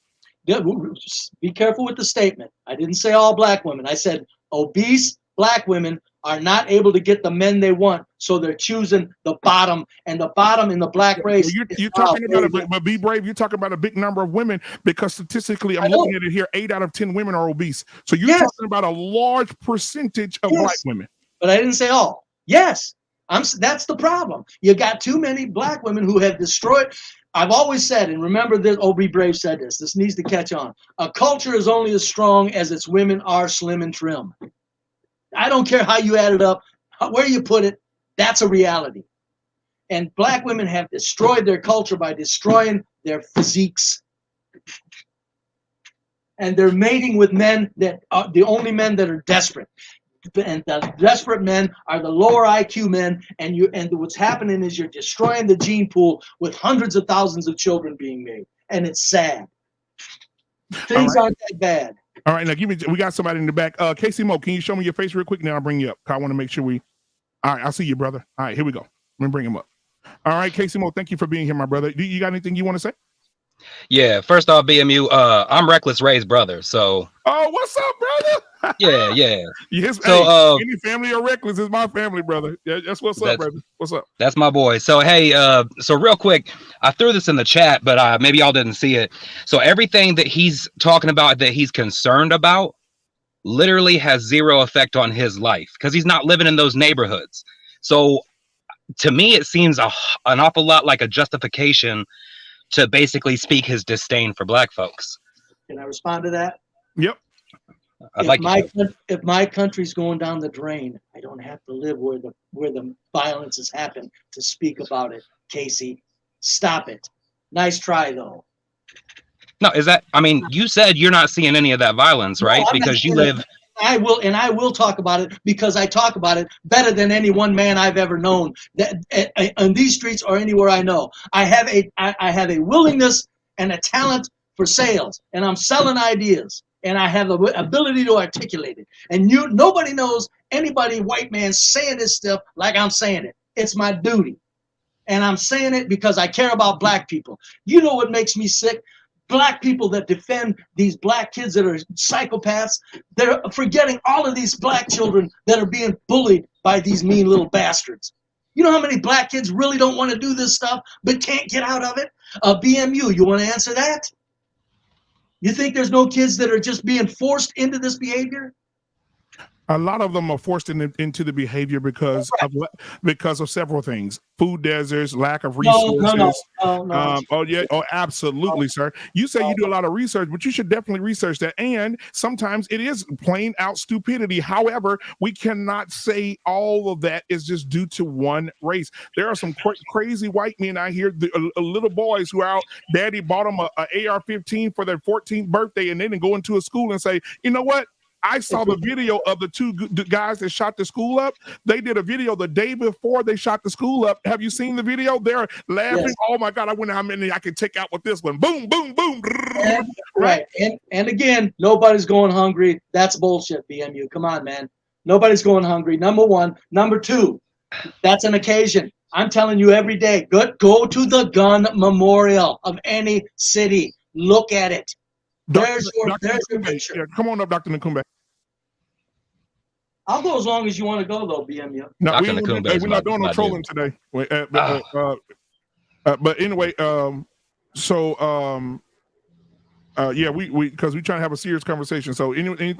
Be careful with the statement. I didn't say all black women. I said Obese black women are not able to get the men they want, so they're choosing the bottom, and the bottom in the black race. You're talking about but be brave. You're talking about a big number of women, because statistically, I'm looking at it here. 8 out of 10 women are obese. So you're talking about a large percentage of black women. But I didn't say all. Yes, that's the problem. You got too many black women who have destroyed. I've always said, and remember this, Be Brave said this. This needs to catch on. A culture is only as strong as its women are slim and trim. I don't care how you add it up, where you put it, that's a reality. And black women have destroyed their culture by destroying their physiques. And they're mating with men that are the only men that are desperate. And the desperate men are the lower IQ men, and what's happening is you're destroying the gene pool with hundreds of thousands of children being made. And it's sad. Things aren't that bad. All right, now we got somebody in the back. Casey Mo, can you show me your face real quick? Now I'll bring you up. I want to make sure all right, I'll see you, brother. All right, here we go. Let me bring him up. All right, Casey Mo, thank you for being here, my brother. You got anything you want to say? Yeah, first off, BMU, I'm Reckless Ray's brother, so. Oh, what's up, brother? Yeah. Yes, so, any family or Reckless is my family, brother. Yeah, that's what's up, brother. What's up? That's my boy. So, hey, so real quick, I threw this in the chat, but maybe y'all didn't see it. So everything that he's talking about, that he's concerned about, literally has zero effect on his life, because he's not living in those neighborhoods. So to me, it seems an awful lot like a justification to basically speak his disdain for black folks. Can I respond to that? Yep. If my country's going down the drain, I don't have to live where the violence has happened to speak about it. Casey, stop it. Nice try, though. No, you said you're not seeing any of that violence, right? No, because you live. I will talk about it, because I talk about it better than any one man I've ever known that on these streets or anywhere I know. I have a willingness and a talent for sales, and I'm selling ideas, and I have the ability to articulate it. And nobody knows anybody, white man, saying this stuff like I'm saying it. It's my duty, and I'm saying it because I care about black people. You know what makes me sick? Black people that defend these black kids that are psychopaths, they're forgetting all of these black children that are being bullied by these mean little bastards. You know how many black kids really don't want to do this stuff but can't get out of it? BMU, you want to answer that? You think there's no kids that are just being forced into this behavior? A lot of them are forced into the behavior because of several things: food deserts, lack of resources. No. Oh, absolutely, sir. You say you do a lot of research, but you should definitely research that. And sometimes it is plain out stupidity. However, we cannot say all of that is just due to one race. There are some crazy white men out here, little boys who are out. Daddy bought them a AR-15 for their 14th birthday, and they didn't go into a school and say, you know what? I saw the video of the two guys that shot the school up. They did a video the day before they shot the school up. Have you seen the video? They're laughing. Yes. Oh my God, I wonder how many I can take out with this one. Boom, boom, boom. Right. And again, nobody's going hungry. That's bullshit, BMU. Come on, man. Nobody's going hungry. Number one. Number two, that's an occasion. I'm telling you every day, go to the gun memorial of any city. Look at it. There's your picture. Yeah, come on up, Dr. Nkumbe. I'll go as long as you want to go, though, BMU. No, we're not doing no trolling today. But anyway, yeah, we because we're trying to have a serious conversation. So anything